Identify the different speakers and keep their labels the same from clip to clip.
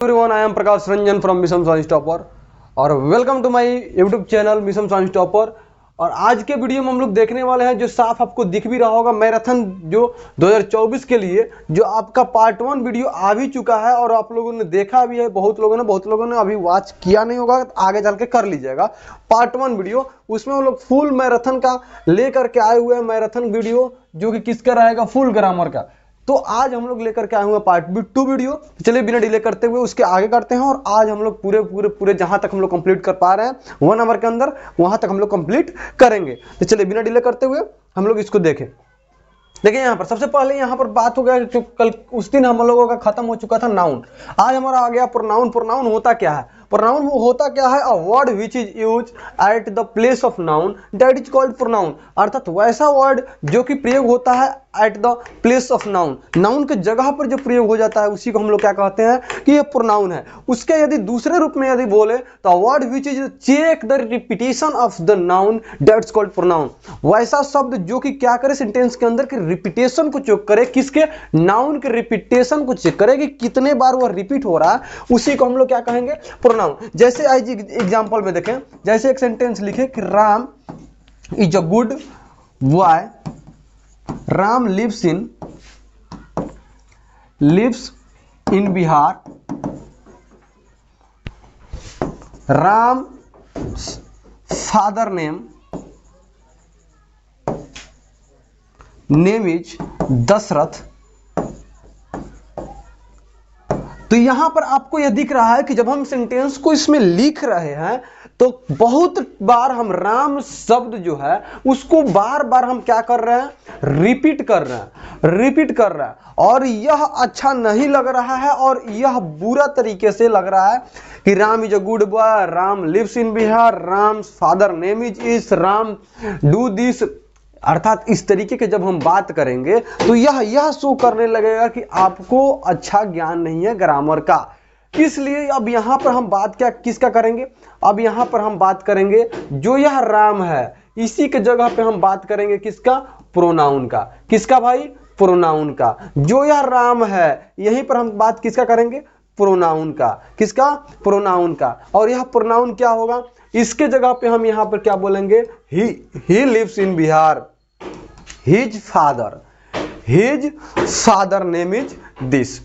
Speaker 1: Everyone, I am Prakash Ranjan from mission science topper और welcome to my YouTube channel mission science topper. और आज के video में हम लोग देखने वाले हैं, जो साफ आपको दिख भी रहा होगा, मैराथन जो 2024 के लिए जो आपका पार्ट 1 वीडियो आ भी चुका है और आप लोगों ने देखा भी है। बहुत लोगों ने अभी वॉच किया नहीं होगा, आगे चल के कर लीजिएगा। पार्ट 1 वीडियो, उसमें हम लोग फुल मैराथन का लेकर के आए हुए हैं। मैराथन वीडियो जो कि किसका रहेगा, फुल ग्रामर का। तो आज हम लोग लेकर के आए हुए पार्ट 2 वीडियो। चलिए बिना डिले करते हुए उसके आगे करते हैं। और आज हम लोग पूरे जहां तक हम लोग कंप्लीट कर पा रहे हैं 1 आवर के अंदर, वहां तक हम लोग कंप्लीट करेंगे। तो चलिए बिना डिले करते हुए हम लोग इसको देखें। देखिए यहाँ पर सबसे पहले यहाँ पर बात हो गया, जो कल उस दिन हम लोगों का खत्म हो चुका था नाउन। आज हमारा आ गया प्रोनाउन। प्रोनाउन होता क्या है? प्रोनाउन वो होता क्या है? A word which is use at the place of noun that is called pronoun. अर्थात वैसा वर्ड जो कि प्रयोग होता है at the place of noun, noun के जगह पर जो प्रयोग हो जाता है उसी को हम लोग क्या कहते हैं कि ये प्रोनाउन है। उसके यदि दूसरे रूप में यदि बोले तो word which is check the repetition of the noun that's called pronoun. वैसा शब्द जो कि क्या करे सेंटेंस के अंदर कि रिपीटेशन को चेक करे, किसके? नाउन के रिपीटेशन को चेक करे कि कितने बार वह रिपीट हो रहा है, उसी को हम लोग क्या कहेंगे? प्रोनाउन। जैसे आज एग्जांपल में देखें, जैसे एक सेंटेंस लिखे कि Ram is a good boy, Ram lives in Bihar, Ram father name is Dashrath. तो यहां पर आपको यह दिख रहा है कि जब हम सेंटेंस को इसमें लिख रहे हैं तो बहुत बार हम राम शब्द जो है उसको बार बार हम क्या कर रहे हैं? रिपीट कर रहे हैं। और यह अच्छा नहीं लग रहा है और यह बुरा तरीके से लग रहा है कि Ram is a good boy, Ram lives in Bihar, Ram father name is, Ram do this. अर्थात इस तरीके के जब हम बात करेंगे तो यह शो करने लगेगा कि आपको अच्छा ज्ञान नहीं है ग्रामर का। इसलिए अब यहां पर हम बात क्या किसका करेंगे? अब यहां पर हम बात करेंगे जो यह राम है, इसी के जगह पे हम बात करेंगे किसका? प्रोनाउन का। किसका भाई? प्रोनाउन का। जो यह राम है यहीं पर हम बात किसका करेंगे? प्रोनाउन का। किसका? प्रोनाउन का। और यह प्रोनाउन क्या होगा? इसके जगह पे हम यहां पर क्या बोलेंगे? He lives in Bihar, his father name is this.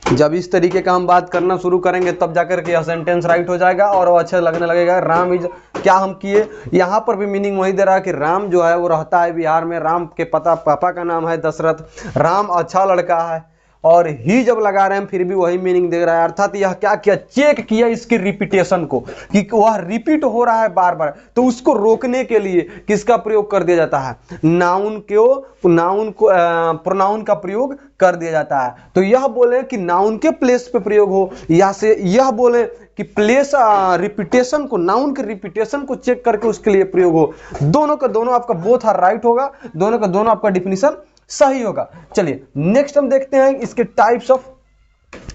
Speaker 1: जब इस तरीके का हम बात करना शुरू करेंगे तब जाकर के यह सेंटेंस राइट हो जाएगा और वो अच्छा लगने लगेगा। राम इज क्या हम किए, यहां पर भी मीनिंग वही दे रहा है कि राम जो है वो रहता है बिहार में, राम के पापा का नाम है दशरथ, राम अच्छा लड़का है। और ही जब लगा रहे हैं फिर भी वही मीनिंग दे रहा है। अर्थात यह क्या किया? चेक किया इसकी रिपीटेशन को कि वह रिपीट हो रहा है बार बार। तो उसको रोकने के लिए किसका प्रयोग कर दिया जाता है? नाउन को प्रोनाउन का प्रयोग कर दिया जाता है। तो यह बोले कि नाउन के प्लेस पे प्रयोग हो, या से यह बोले कि प्लेस रिपीटेशन को, नाउन के रिपीटेशन को चेक करके उसके लिए प्रयोग हो। दोनों का दोनों आपका बोथ आर राइट होगा, दोनों का दोनों आपका डिफिनीशन सही होगा। चलिए नेक्स्ट हम देखते हैं इसके types of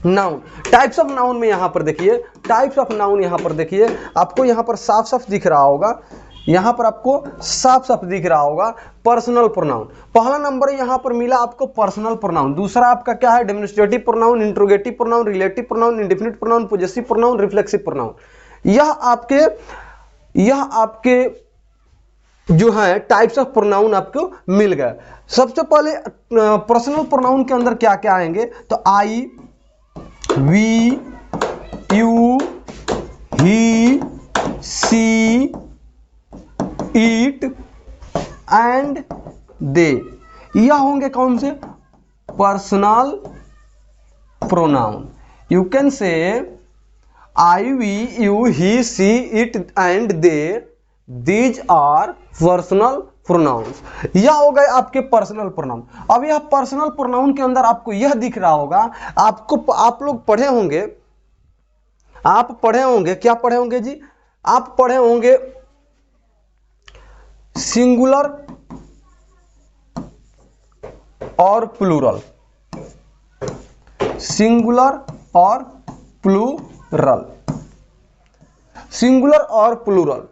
Speaker 1: noun. Types of noun में यहां पर देखिए, टाइप्स ऑफ नाउन यहां पर देखिए, आपको यहां पर साफ साफ दिख रहा होगा, यहां पर आपको साफ साफ दिख रहा होगा पर्सनल प्रोनाउन। पहला नंबर यहां पर मिला आपको पर्सनल प्रोनाउन। दूसरा आपका क्या है? Demonstrative pronoun, interrogative pronoun, relative pronoun, indefinite pronoun, possessive pronoun, reflexive pronoun. यह आपके जो है टाइप्स ऑफ प्रोनाउन आपको मिल गए। सबसे पहले पर्सनल प्रोनाउन के अंदर क्या क्या आएंगे? तो I, we, you, he, she, it and they. यह होंगे कौन से? Personal pronoun. You can say I, we, you, he, she, it and they, these are personal pronouns. यह हो गए आपके पर्सनल प्रोनाउन। अब यह पर्सनल प्रोनाउन के अंदर आपको यह दिख रहा होगा, आप लोग पढ़े होंगे, क्या पढ़े होंगे जी? आप पढ़े होंगे सिंगुलर और प्लूरल। सिंगुलर और प्लूरल, सिंगुलर और प्लूरल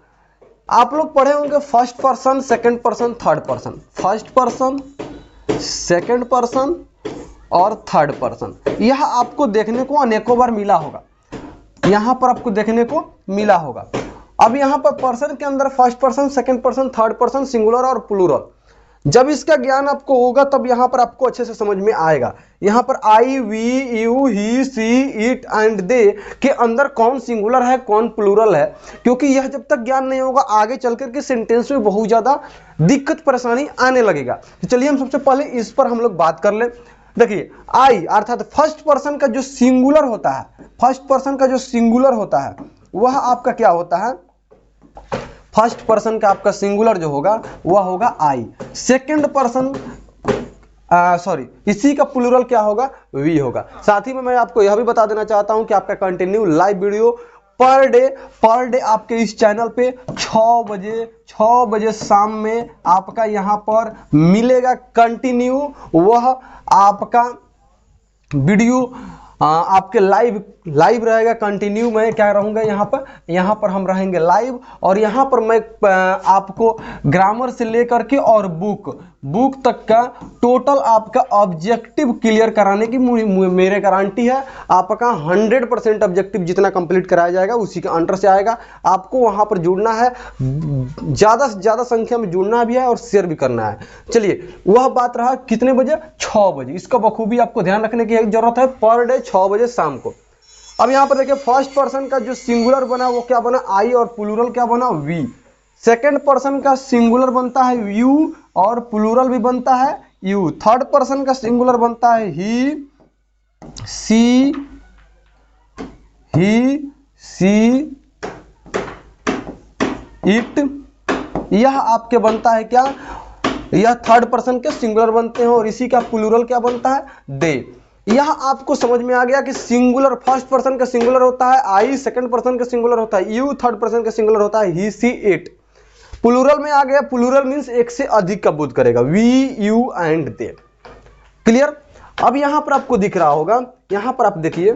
Speaker 1: आप लोग पढ़े होंगे first person, second person, third person. First person, second person और थर्ड पर्सन। यह आपको देखने को अनेकों बार मिला होगा, यहां पर आपको देखने को मिला होगा। अब यहां पर पर्सन के अंदर first person, second person, third person, singular और प्लूरल, जब इसका ज्ञान आपको होगा तब यहां पर आपको अच्छे से समझ में आएगा। यहां पर I, we, you, he, she, it and they के अंदर कौन सिंगुलर है कौन प्लूरल है, क्योंकि यह जब तक ज्ञान नहीं होगा आगे चल करके सेंटेंस में बहुत ज्यादा दिक्कत परेशानी आने लगेगा। तो चलिए हम सबसे पहले इस पर हम लोग बात कर ले। देखिए आई अर्थात फर्स्ट पर्सन का जो सिंगुलर होता है, फर्स्ट पर्सन का जो सिंगुलर होता है वह आपका क्या होता है, फर्स्ट पर्सन का आपका सिंगुलर जो होगा वह होगा आई। सेकंड पर्सन सॉरी इसी का प्लूरल क्या होगा, वी होगा। साथ ही में मैं आपको यह भी बता देना चाहता हूं कि आपका continue live video per day आपके इस चैनल पे 6 बजे शाम में आपका यहां पर मिलेगा कंटिन्यू। वह आपका वीडियो आपके लाइव रहेगा कंटिन्यू। मैं क्या रहूंगा यहाँ पर हम रहेंगे लाइव, और यहाँ पर मैं आपको ग्रामर से लेकर के और बुक तक का टोटल आपका ऑब्जेक्टिव क्लियर कराने की मेरे गारंटी है। आपका 100% ऑब्जेक्टिव जितना कंप्लीट कराया जाएगा उसी के अंडर से आएगा। आपको वहां पर जुड़ना है, ज्यादा से ज्यादा संख्या में जुड़ना भी है और शेयर भी करना है। चलिए वह बात रहा कितने बजे, 6 बजे। इसका बखूबी आपको ध्यान रखने की जरूरत है, पर डे 6 बजे शाम को। अब यहां पर देखिए फर्स्ट पर्सन का जो सिंगुलर बना वो क्या बना, आई, और प्लूरल क्या बना, वी। सेकंड पर्सन का सिंगुलर बनता है यू और प्लूरल भी बनता है यू। थर्ड पर्सन का सिंगुलर बनता है ही, सी, इट। यह आपके बनता है क्या, यह थर्ड पर्सन के सिंगुलर बनते हैं, और इसी का प्लूरल क्या बनता है, दे। यह आपको समझ में आ गया कि सिंगुलर फर्स्ट पर्सन का सिंगुलर होता है आई, सेकंड पर्सन का सिंगुलर होता है यू, थर्ड पर्सन का सिंगुलर होता है ही, सी, इट। प्लूरल में आ गया, प्लूरल मींस एक से अधिक का बोध करेगा, we, you and they. Clear. अब यहां पर आपको दिख रहा होगा, यहां पर आप देखिए,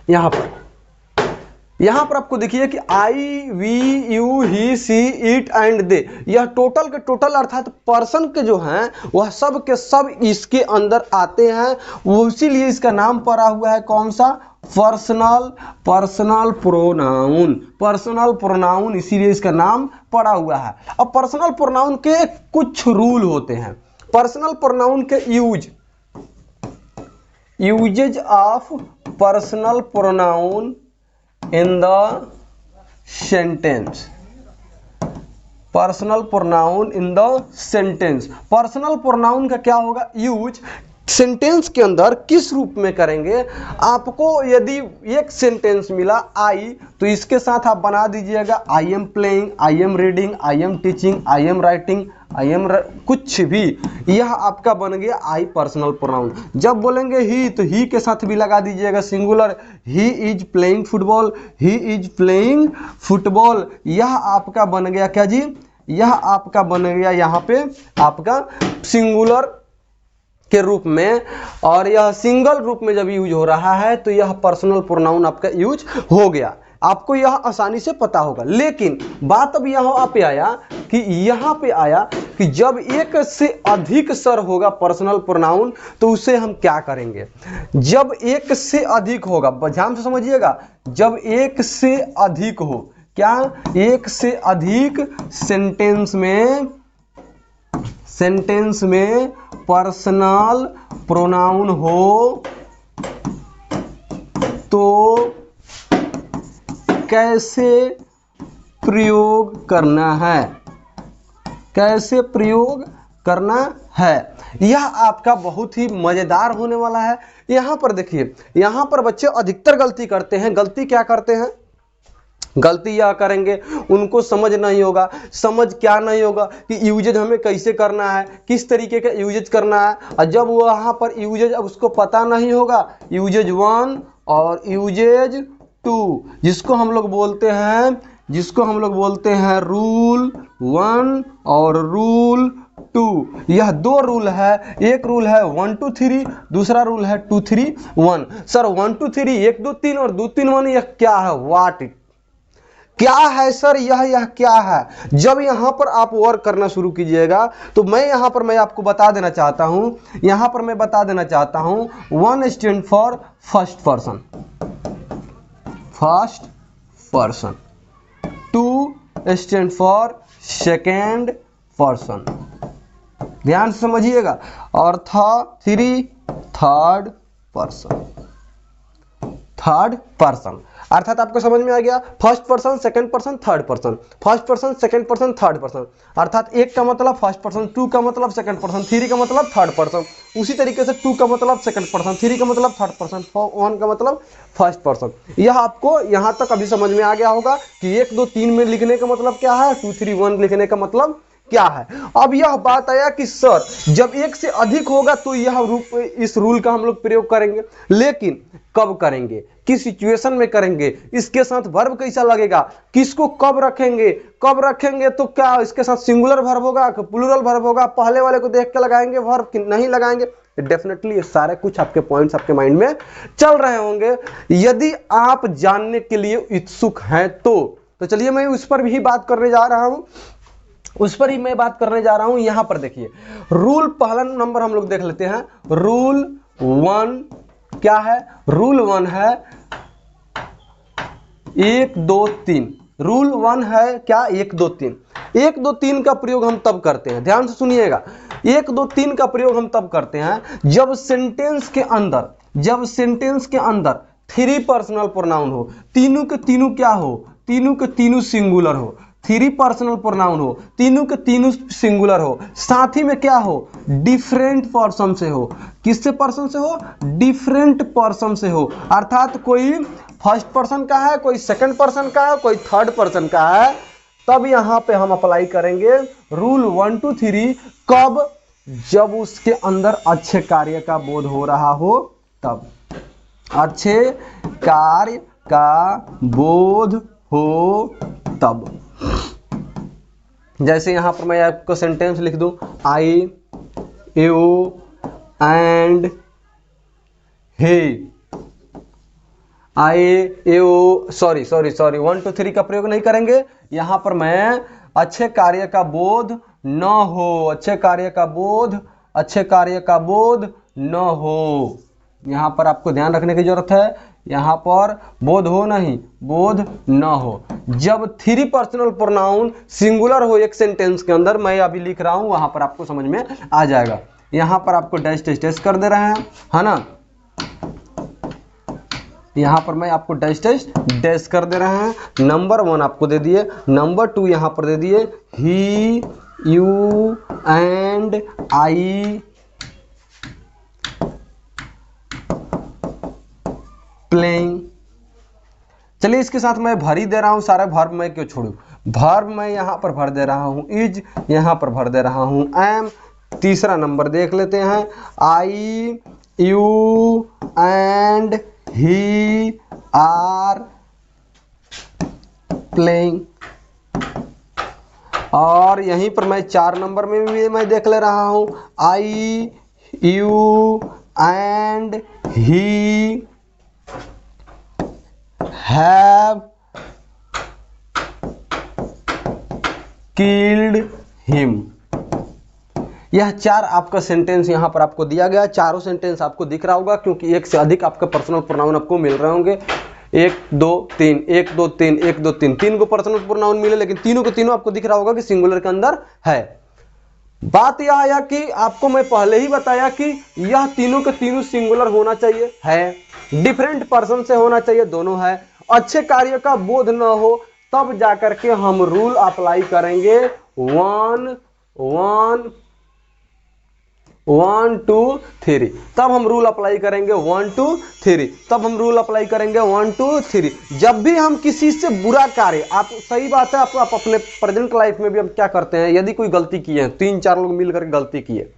Speaker 1: यहां पर आपको देखिए कि I, we, you, he, she, it and they, यह टोटल के टोटल अर्थात पर्सन के जो हैं वह सब के सब इसके अंदर आते हैं। वो इसीलिए इसका नाम पड़ा हुआ है कौन सा, पर्सनल प्रोनाउन, इसीलिए इसका नाम पड़ा हुआ है। अब पर्सनल प्रोनाउन के कुछ रूल होते हैं। पर्सनल प्रोनाउन के usages of personal pronoun in the sentence, personal pronoun in the sentence. Personal pronoun का क्या होगा यूज, सेंटेंस के अंदर किस रूप में करेंगे। आपको यदि एक सेंटेंस मिला आई, तो इसके साथ आप बना दीजिएगा I am playing, I am reading, I am teaching, I am writing, कुछ भी, यह आपका बन गया आई पर्सनल प्रोनाउन। जब बोलेंगे ही, तो ही के साथ भी लगा दीजिएगा singular, he is playing football, he is playing football. यह आपका बन गया क्या जी, यह आपका बन गया यहाँ पे आपका सिंगुलर के रूप में, और यह सिंगल रूप में जब यूज हो रहा है तो यह पर्सनल प्रोनाउन आपका यूज हो गया। आपको यह आसानी से पता होगा। लेकिन बात अब यहाँ पे आया कि जब एक से अधिक सर होगा पर्सनल प्रोनाउन, तो उसे हम क्या करेंगे। जब एक से अधिक होगा, ध्यान से समझिएगा, जब एक से अधिक हो, क्या एक से अधिक सेंटेंस में पर्सनल प्रोनाउन हो तो कैसे प्रयोग करना है, यह आपका बहुत ही मजेदार होने वाला है। यहां पर देखिए, यहां पर बच्चे अधिकतर गलती करते हैं। गलती क्या करते हैं, गलती यह करेंगे, उनको समझ नहीं होगा। समझ क्या नहीं होगा कि यूजेज हमें कैसे करना है, किस तरीके का यूजेज करना है। और जब वहां पर यूजेज अब उसको पता नहीं होगा, यूजेज 1 और यूजेज 2, जिसको हम लोग बोलते हैं रूल 1 और रूल 2। यह दो रूल है, एक रूल है 1 2 3, दूसरा रूल है 2 3 1। सर 1 2 3 1 2 3 और 2 3 1 यह क्या है, व्हाट क्या है सर यह क्या है? जब यहां पर आप वर्क करना शुरू कीजिएगा तो मैं यहां पर मैं आपको बता देना चाहता हूं, यहां पर मैं बता देना चाहता हूं 1 stand for first person, 2 stand for second person, ध्यान से समझिएगा, और 3 थर्ड पर्सन। अर्थात आपको समझ में आ गया, first person, second person, third person, first person, second person, third person. अर्थात 1 का मतलब फर्स्ट पर्सन, 2 का मतलब सेकंड पर्सन, 3 का मतलब थर्ड पर्सन। उसी तरीके से 2 का मतलब सेकंड पर्सन, 3 का मतलब थर्ड पर्सन, 1 का मतलब फर्स्ट पर्सन। यह आपको यहां तक अभी समझ में आ गया होगा कि 1 2 3 में लिखने का मतलब क्या है, 2 3 1 लिखने का मतलब क्या है। अब यह बात आया कि सर जब 1 से अधिक होगा तो इस रूल का हम लोग प्रयोग करेंगे, लेकिन कब करेंगे, किस सिचुएशन में करेंगे, इसके साथ वर्ब कैसा लगेगा, किसको कब रखेंगे तो क्या इसके साथ सिंगुलर वर्ब होगा कि प्लूरल वर्ब होगा, पहले वाले को देख के लगाएंगे वर्ब कि नहीं लगाएंगे। डेफिनेटली ये सारे कुछ आपके पॉइंट्स आपके माइंड में चल रहे होंगे। यदि आप जानने के लिए इच्छुक हैं तो चलिए मैं उस पर भी बात करने जा रहा हूं, यहां पर देखिए रूल पहला नंबर हम लोग देख लेते हैं। रूल 1 क्या है? रूल 1 है 1 2 3। रूल 1 है क्या? 1 2 3। 1 2 3 का प्रयोग हम तब करते हैं, ध्यान से सुनिएगा, 1 2 3 का प्रयोग हम तब करते हैं जब सेंटेंस के अंदर 3 पर्सनल प्रोनाउन हो, तीनों के तीनों क्या हो, तीनों के तीनों सिंगुलर हो, 3 पर्सनल प्रोनाउन हो, तीनों के तीनों सिंगुलर हो, साथ ही में क्या हो, डिफरेंट पर्सन से हो। किससे पर्सन से हो? डिफरेंट पर्सन से हो। अर्थात कोई फर्स्ट पर्सन का है, कोई सेकंड पर्सन का है, कोई थर्ड पर्सन का है, तब यहां पे हम अप्लाई करेंगे रूल 1 2 3। कब? जब उसके अंदर अच्छे कार्य का बोध हो रहा हो तब, अच्छे कार्य का बोध हो तब। जैसे यहां पर मैं आपको सेंटेंस लिख दूं, आई यू एंड ही। सॉरी 1 2 3 का प्रयोग नहीं करेंगे, यहां पर मैं अच्छे कार्य का बोध न हो, अच्छे कार्य का बोध न हो, यहां पर आपको ध्यान रखने की जरूरत है, यहां पर बोध हो नहीं, बोध न हो। जब 3 पर्सनल प्रोनाउन सिंगुलर हो एक सेंटेंस के अंदर, मैं अभी लिख रहा हूं, वहां पर आपको समझ में आ जाएगा। यहां पर आपको डैश कर दे रहे हैं, है ना, यहां पर मैं आपको डैश कर दे रहे हैं। नंबर 1 आपको दे दिए, नंबर 2 यहां पर दे दिए, ही यू एंड आई प्लेइंग। चलिए इसके साथ मैं भर ही दे रहा हूं सारा, वर्ब मैं क्यों छोड़ू, वर्ब मैं यहां पर भर दे रहा हूं, इज यहां पर भर दे रहा हूं, एम। तीसरा नंबर देख लेते हैं, I you and he are playing. और यहीं पर मैं 4 नंबर में भी मैं देख ले रहा हूं, I you and he have killed him। यह 4 आपका सेंटेंस यहां पर आपको दिया गया, चारों सेंटेंस आपको दिख रहा होगा क्योंकि 1 से अधिक आपके पर्सनल प्रोनाउन आपको मिल रहे होंगे। 1 2 3 1 2 3 1 2 3 3 को पर्सनल प्रोनाउन मिले, लेकिन तीनों के तीनों आपको दिख रहा होगा कि सिंगुलर के अंदर है। बात यह आया कि आपको मैं पहले ही बताया कि यह तीनों के तीनों सिंगुलर होना चाहिए, है, डिफरेंट पर्सन से होना चाहिए, दोनों है, अच्छे कार्य का बोध न हो, तब जाकर के हम रूल अप्लाई करेंगे 1 2 3। तब हम रूल अप्लाई करेंगे 1 2 3, तब हम रूल अप्लाई करेंगे 1 2 3। जब भी हम किसी से बुरा कार्य, आप सही बात है, आप अपने प्रेजेंट लाइफ में भी हम क्या करते हैं, यदि कोई गलती की है, 3 4 लोग मिलकर गलती किए,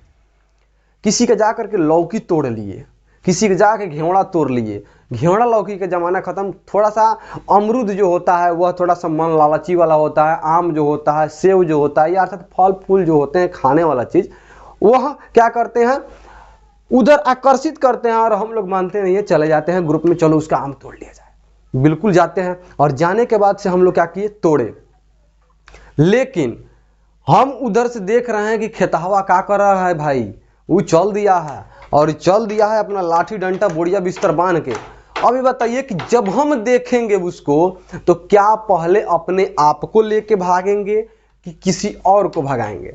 Speaker 1: किसी के जाकर के लौकी तोड़ लिए, किसी के जाके घेवड़ा तोड़ लिए, घेवड़ा लौकी का जमाना खत्म, थोड़ा सा अमरूद जो होता है वह थोड़ा सा मन लालची वाला होता है, आम जो होता है, सेव जो होता है, या अर्थात फल फूल जो होते हैं खाने वाला चीज, वह क्या करते हैं, उधर आकर्षित करते हैं, और हम लोग मानते नहीं है, चले जाते हैं ग्रुप में, चलो उसका आम तोड़ लिया जाए, बिल्कुल जाते हैं, और जाने के बाद से हम लोग क्या किए, तोड़े। लेकिन हम उधर से देख रहे हैं कि खेतहवा क्या कर रहा है भाई, वो चल दिया है, और चल दिया है अपना लाठी डंडा बोरिया बिस्तर बांध के। अभी बताइए कि जब हम देखेंगे उसको तो क्या पहले अपने आप को लेके भागेंगे कि किसी और को भगाएंगे?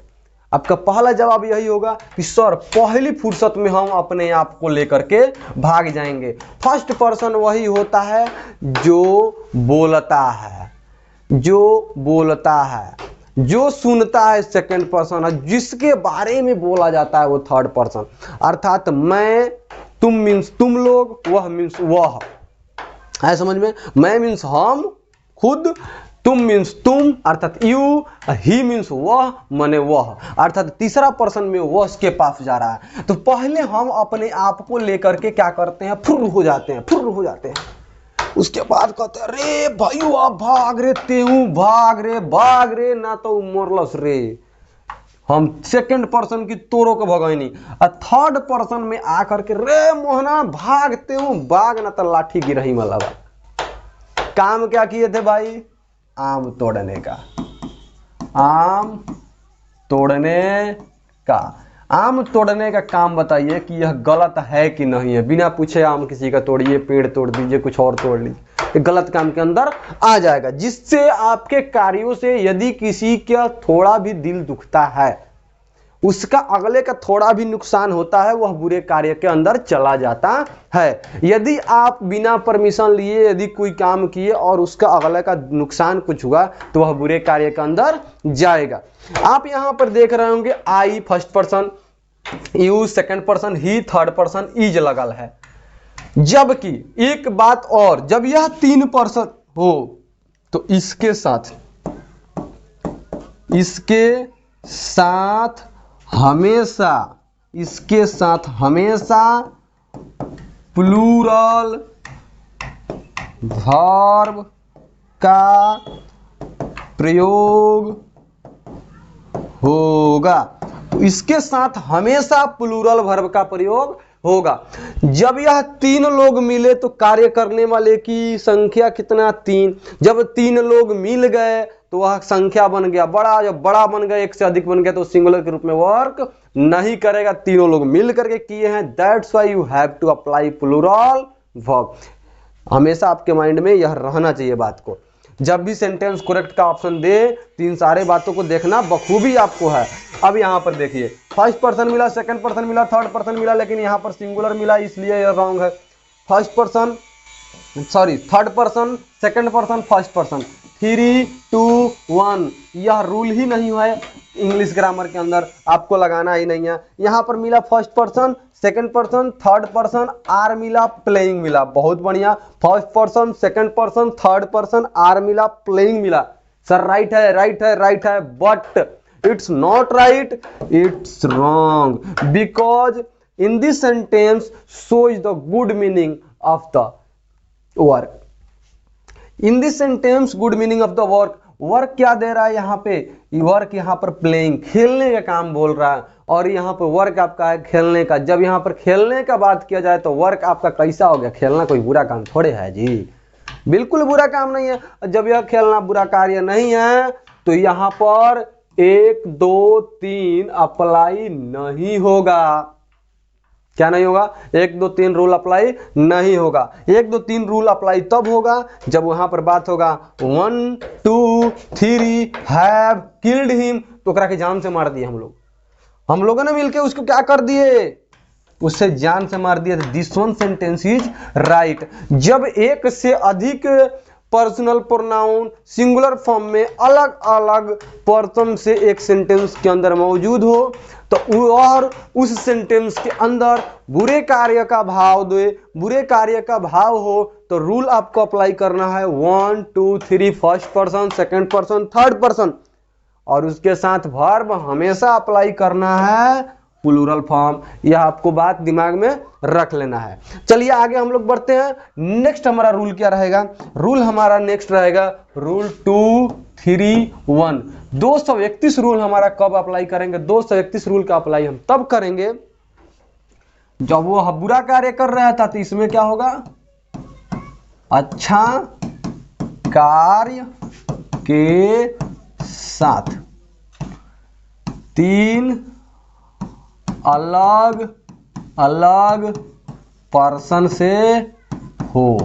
Speaker 1: आपका पहला जवाब यही होगा कि सर पहली फुर्सत में हम अपने आप को लेकर के भाग जाएंगे। फर्स्ट पर्सन वही होता है जो बोलता है, जो बोलता है, जो सुनता है सेकंड पर्सन, और जिसके बारे में बोला जाता है वो थर्ड पर्सन। अर्थात मैं, तुम मीन्स तुम लोग, वह मीन्स वह, है समझ में? मैं मीन्स हम खुद, तुम मीन्स तुम अर्थात यू, ही मीन्स वह माने वह, अर्थात तीसरा पर्सन में वह के पास जा रहा है। तो पहले हम अपने आप को लेकर के क्या करते हैं, फुर्र हो जाते हैं, फुर्र हो जाते हैं। उसके बाद कहते हैं रे भाई आप भाग रे, तेहू भाग रे ना तो मोरलस रे। हम सेकंड पर्सन की तोड़ो को भगाई, और थर्ड पर्सन में आकर के रे मोहना भागते हूं, भाग ना तो लाठी गिरही मलावा। काम क्या किए थे भाई, आम तोड़ने का, आम तोड़ने का। आम तोड़ने का काम बताइए कि यह गलत है कि नहीं है? बिना पूछे आम किसी का तोड़िए, पेड़ तोड़ दीजिए, कुछ और तोड़ लीजिए, गलत काम के अंदर आ जाएगा। जिससे आपके कार्यों से यदि किसी का थोड़ा भी दिल दुखता है, उसका अगले का थोड़ा भी नुकसान होता है, वह बुरे कार्य के अंदर चला जाता है। यदि आप बिना परमिशन लिए यदि कोई काम किए और उसका अगले का नुकसान कुछ हुआ तो वह बुरे कार्य के अंदर जाएगा। आप यहां पर देख रहे होंगे I first person, you second person, he third person, is लगल है। जबकि एक बात और, जब यह तीन पर्सन हो तो इसके साथ हमेशा प्लूरल वर्ब का प्रयोग होगा। तो इसके साथ हमेशा प्लूरल वर्ब का प्रयोग होगा। जब यह तीन लोग मिले तो कार्य करने वाले की संख्या कितना, 3। जब 3 लोग मिल गए तो वह संख्या बन गया बड़ा, जब बड़ा बन गया, एक से अधिक बन गया तो सिंगुलर के रूप में वर्क नहीं करेगा। तीनों लोग मिल करके किए हैं, that's why you have to apply plural verb. हमेशा आपके माइंड में यह रहना चाहिए बात को। जब भी सेंटेंस करेक्ट का ऑप्शन दे तो इन सारे बातों को देखना बखूबी आपको है। अब यहां पर देखिए, फर्स्ट पर्सन मिला, सेकंड पर्सन मिला, थर्ड पर्सन मिला, लेकिन यहां पर सिंगुलर मिला, इसलिए यह रॉन्ग है। Third person, second person, first person, 3, 2, 1, यह रूल ही नहीं है इंग्लिश ग्रामर के अंदर, आपको लगाना ही नहीं है। यहां पर मिला first person, second person, third person, are मिला, प्लेइंग मिला, बहुत बढ़िया। First person, second person, third person, are मिला, प्लेइंग मिला। सर राइट है, राइट है, राइट है, but it's not right, it's wrong, because in this sentence shows the good meaning of the work. In this sentence good meaning of the work, work क्या दे रहा है यहाँ पे, work यहाँ पर प्लेइंग, खेलने का काम बोल रहा है, और यहाँ पर वर्क आपका है खेलने का। जब यहाँ पर खेलने का बात किया जाए तो वर्क आपका कैसा हो गया, खेलना कोई बुरा काम थोड़े है जी, बिल्कुल बुरा काम नहीं है। जब यह खेलना बुरा कार्य नहीं है तो यहाँ पर 1, 2, 3 अप्लाई नहीं होगा। क्या नहीं होगा, 1, 2, 3 रूल अप्लाई नहीं होगा। 1, 2, 3 रूल अप्लाई तब होगा जब वहां पर बात होगा 1, 2, 3 हैव किल्ड हिम, तो ओकरा के जान से मार दिए हम लोगों ने मिलके उसको क्या कर दिए, उससे जान से मार दिया। This one sentence is right. जब एक से अधिक पर्सनल प्रोनाउन सिंगुलर फॉर्म में अलग अलग पर्सन से एक सेंटेंस के अंदर मौजूद हो तो और उस सेंटेंस के अंदर बुरे कार्य का भाव दे, बुरे कार्य का भाव हो तो रूल आपको अप्लाई करना है 1, 2, 3 first person, second person, third person, और उसके साथ वर्ब हमेशा अप्लाई करना है प्लूरल फॉर्म। यह आपको बात दिमाग में रख लेना है। चलिए आगे हम लोग बढ़ते हैं। नेक्स्ट हमारा रूल क्या रहेगा, रूल हमारा नेक्स्ट रहेगा रूल 2, 3, 1। 231 रूल हमारा कब अप्लाई करेंगे, 231 रूल का अप्लाई हम तब करेंगे जब वो बुरा कार्य कर रहा था। तो इसमें क्या होगा, अच्छा कार्य के साथ, 3 अलग अलग पर्सन से हो,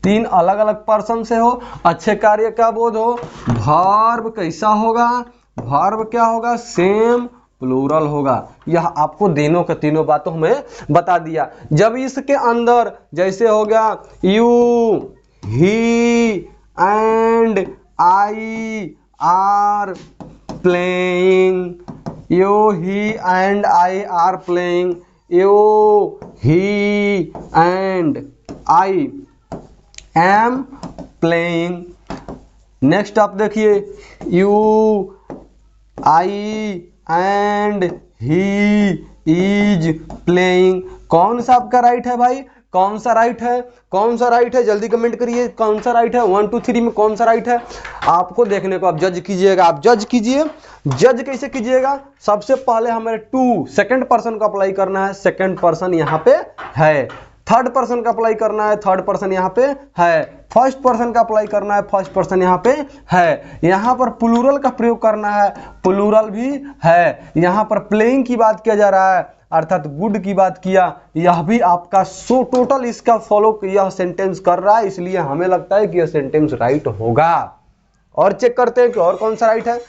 Speaker 1: 3 अलग अलग पर्सन से हो, अच्छे कार्य का बोध हो। वर्ब कैसा होगा? वर्ब क्या होगा? सेम प्लूरल होगा। यह आपको तीनों के तीनों बातों में बता दिया। जब इसके अंदर जैसे हो गया you, he and I R playing, you he and I R playing, you he and I am playing. Next आप देखिए, you I and he is playing. कौन सा आपका राइट है भाई? कौन सा राइट है? कौन सा राइट है? जल्दी कमेंट करिए कौन सा राइट है। 1 2 3 में कौन सा राइट है आपको देखने को, आप जज कीजिएगा। आप जज कीजिए। जज कैसे कीजिएगा? सबसे पहले हमें टू सेकंड पर्सन को अप्लाई करना है, सेकंड पर्सन यहाँ पे है। थर्ड पर्सन का अप्लाई करना है, थर्ड पर्सन यहाँ पे है। फर्स्ट पर्सन का अप्लाई करना है, फर्स्ट पर्सन यहाँ पे है। यहाँ पर प्लूरल का प्रयोग करना है, प्लूरल भी है। यहाँ पर प्लेइंग की बात किया जा रहा है, अर्थात गुड की बात किया। यह भी आपका सो टोटल इसका फॉलो यह सेंटेंस कर रहा है, इसलिए हमें लगता है कि यह सेंटेंस राइट होगा। और चेक करते हैं कि और कौन सा राइट है।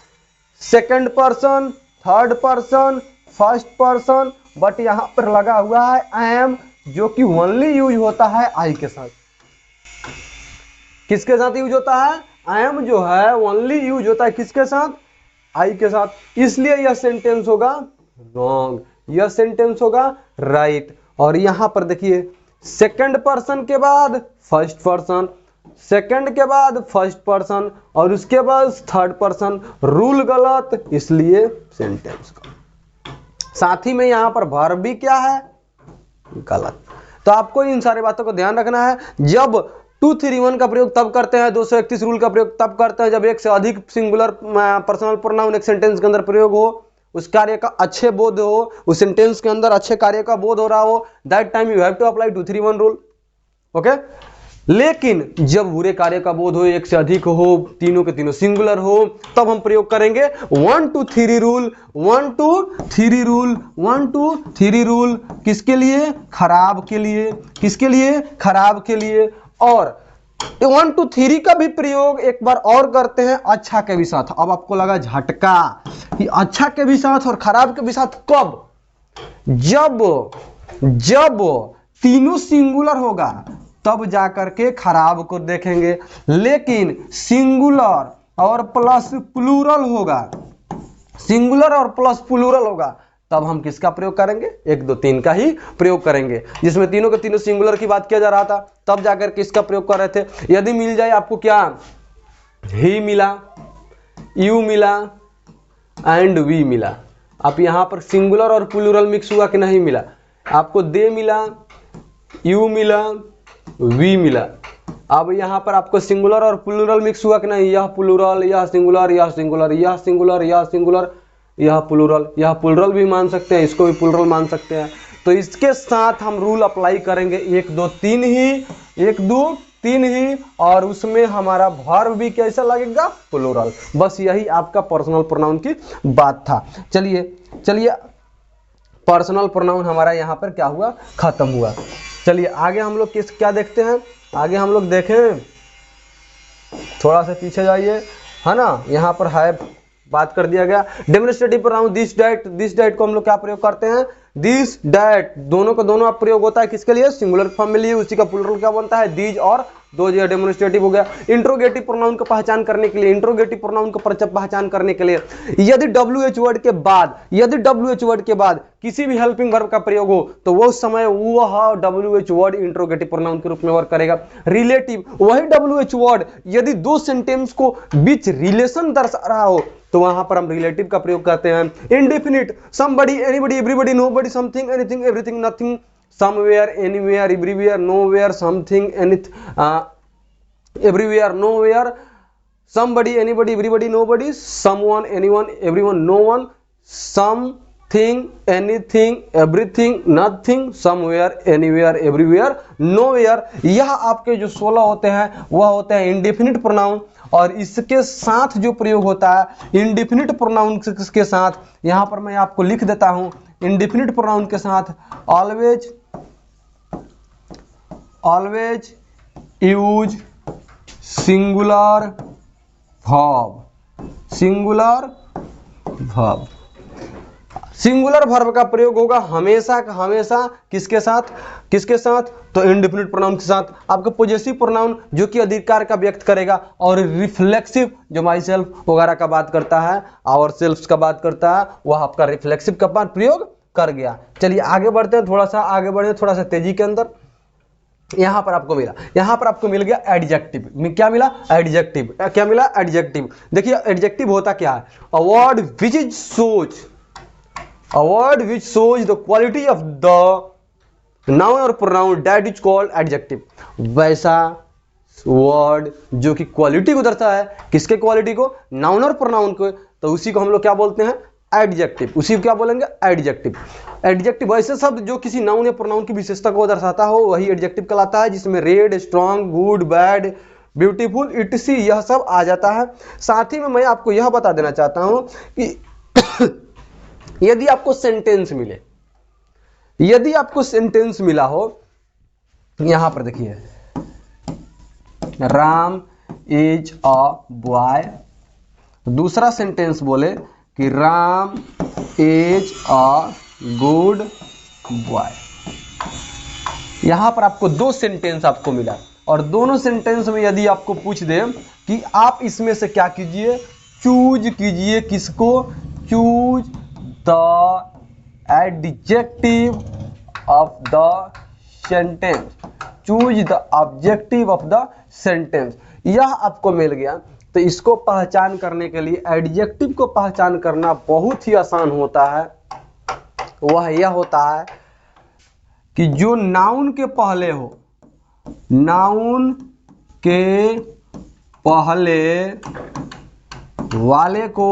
Speaker 1: Second person, third person, first person, but यहां पर लगा हुआ है आई एम, जो कि ओनली यूज होता है आई के साथ। किसके साथ यूज होता है? आई एम जो है ओनली यूज होता है किसके साथ? आई के साथ। इसलिए यह सेंटेंस होगा रॉन्ग, यह सेंटेंस होगा राइट। और यहां पर देखिए, सेकंड पर्सन के बाद फर्स्ट पर्सन, सेकंड के बाद फर्स्ट पर्सन और उसके बाद थर्ड पर्सन, रूल गलत, इसलिए सेंटेंस का। साथ ही में यहां पर वर्ब भी क्या है? गलत। तो आपको इन सारी बातों को ध्यान रखना है। जब 231 का प्रयोग तब करते हैं, 231 रूल का प्रयोग तब करते हैं जब एक से अधिक सिंगुलर पर्सनल प्रोनाउन एक सेंटेंस के अंदर प्रयोग हो, उस कार्य का अच्छे बोध हो, उस सेंटेंस के अंदर अच्छे कार्य का बोध हो रहा हो, that time you have to apply 231 rule. Okay. लेकिन जब बुरे कार्य का बोध हो, एक से अधिक हो, तीनों के तीनों सिंगुलर हो, तब हम प्रयोग करेंगे 1 2 3 रूल। 1 2 3 रूल, 1 2 3 रूल किसके लिए? खराब के लिए। किसके लिए? खराब के लिए। और 1 2 3 का भी प्रयोग एक बार और करते हैं अच्छा के भी साथ। अब आपको लगा झटका कि अच्छा के भी साथ और खराब के भी साथ कब? जब तीनों सिंगुलर होगा तब जाकर के खराब को देखेंगे। लेकिन सिंगुलर और प्लस प्लूरल होगा, सिंगुलर और प्लस प्लूरल होगा, तब हम किसका प्रयोग करेंगे? 1 2 3 का ही प्रयोग करेंगे। जिसमें तीनों के तीनों सिंगुलर की बात किया जा रहा था, तब जाकर किसका प्रयोग कर रहे थे। यदि मिल जाए आपको क्या? ही मिला, यू मिला एंड वी मिला। आप यहां पर सिंगुलर और प्लूरल मिक्स हुआ कि नहीं मिला? आपको दे मिला, यू मिला, वी मिला। अब यहां पर आपको सिंगुलर और प्लूरल मिक्स हुआ कि नहीं? यह प्लूरल, यह सिंगुलर, यह सिंगुलर, यह सिंगुलर, यह सिंगुलर, यह प्लूरल। यह प्लूरल भी मान सकते हैं, इसको भी प्लूरल मान सकते हैं। तो इसके साथ हम रूल अप्लाई करेंगे 1 2 3 ही, 1 2 3 ही, और उसमें हमारा वर्ब भी कैसा लगेगा? प्लूरल। बस यही आपका पर्सनल प्रोनाउन की बात था। चलिए पर्सनल प्रोनाउन हमारा यहाँ पर क्या हुआ? खत्म हुआ। चलिए आगे हम लोग क्या देखते हैं? आगे हम लोग देखें, थोड़ा सा पीछे जाइए, है ना। यहाँ पर है बात कर दिया गया डेमोन्स्ट्रेटिव प्रोनाउन दिस डैट को हम लोग क्या प्रयोग करते हैं? दिस डैट, दोनों का दोनों प्रयोग होता है किसके लिए? सिंगुलर फॉर्म में लिए। उसी का प्लूरल क्या बनता है? दीज और दो। जो डेमोन्स्ट्रेटिव हो गया। इंट्रोगेटिव प्रोनाउन को पहचान करने के लिए, इंट्रोगेटिव प्रोनाउन को पहचान करने के लिए यदि WH वर्ड के बाद किसी भी हेल्पिंग वर्ब का प्रयोग हो तो वो उस समय वह WH वर्ड इंट्रोगेटिव प्रोनाउन के रूप में वर्क करेगा। रिलेटिव, वही WH वर्ड यदि दो सेंटेंस को बीच रिलेशन दर्शा रहा हो तो वहां पर हम रिलेटिव का प्रयोग करते हैं। Indefinite, somebody, anybody, everybody, nobody, something, anything, everything, nothing, somewhere, anywhere, everywhere, nowhere, something, anything, everywhere, nowhere, somebody, anybody, everybody, nobody, someone, anyone, everyone, no one, some, thing, anything, everything, nothing, somewhere, anywhere, everywhere, nowhere. यह आपके जो 16 होते हैं वह होते हैं indefinite pronoun. और इसके साथ जो प्रयोग होता है इंडेफिनिट प्रोनाउन के साथ, यहां पर मैं आपको लिख देता हूं, इंडेफिनिट प्रोनाउन के साथ always, always use singular verb, singular verb. Singular verb का प्रयोग होगा हमेशा का हमेशा किसके साथ, किसके साथ, तो इंडेफिनिट प्रोनाउन के साथ। आपका पॉजेसिव प्रोनाउन जो कि अधिकार का व्यक्त करेगा, और रिफ्लेक्सिव जो माई सेल्फ वगैरह का बात करता है, आवर सेल्फ का बात करता है, वह आपका रिफ्लेक्सिव का प्रयोग कर गया। चलिए आगे बढ़ते हैं, थोड़ा सा आगे बढ़े, थोड़ा सा तेजी के अंदर। यहां पर आपको मिला, यहां पर आपको मिल गया एडजेक्टिव। क्या मिला, एडजेक्टिव। क्या मिला, एडजेक्टिव। देखिए एडजेक्टिव होता क्या है, अ वर्ड विच इज सोच, a word which shows the quality of the noun or pronoun that is called adjective। वैसा वर्ड जो कि क्वालिटी को दर्शाता है, किसके क्वालिटी को, नाउन और प्रोनाउन को, तो उसी को हम लोग क्या बोलते हैं, एडजेक्टिव। उसी को क्या बोलेंगे, एडजेक्टिव। एडजेक्टिव ऐसे शब्द जो किसी नाउन या प्रोनाउन की विशेषता को दर्शाता हो वही एडजेक्टिव कहलाता है, जिसमें red, strong, good, bad, beautiful, इटसी यह सब आ जाता है। साथ ही में मैं आपको यह बता देना चाहता हूं कि यदि आपको सेंटेंस मिले, यदि आपको सेंटेंस मिला हो, यहां पर देखिए राम इज अ बॉय, दूसरा सेंटेंस बोले कि Ram is a good boy. यहां पर आपको दो सेंटेंस आपको मिला, और दोनों सेंटेंस में यदि आपको पूछ दे कि आप इसमें से क्या कीजिए, चूज कीजिए, किसको, choose the adjective of the sentence, choose the adjective of the sentence। यह आपको मिल गया। तो इसको पहचान करने के लिए, एडजेक्टिव को पहचान करना बहुत ही आसान होता है। वह यह होता है कि जो नाउन के पहले हो, नाउन के पहले वाले को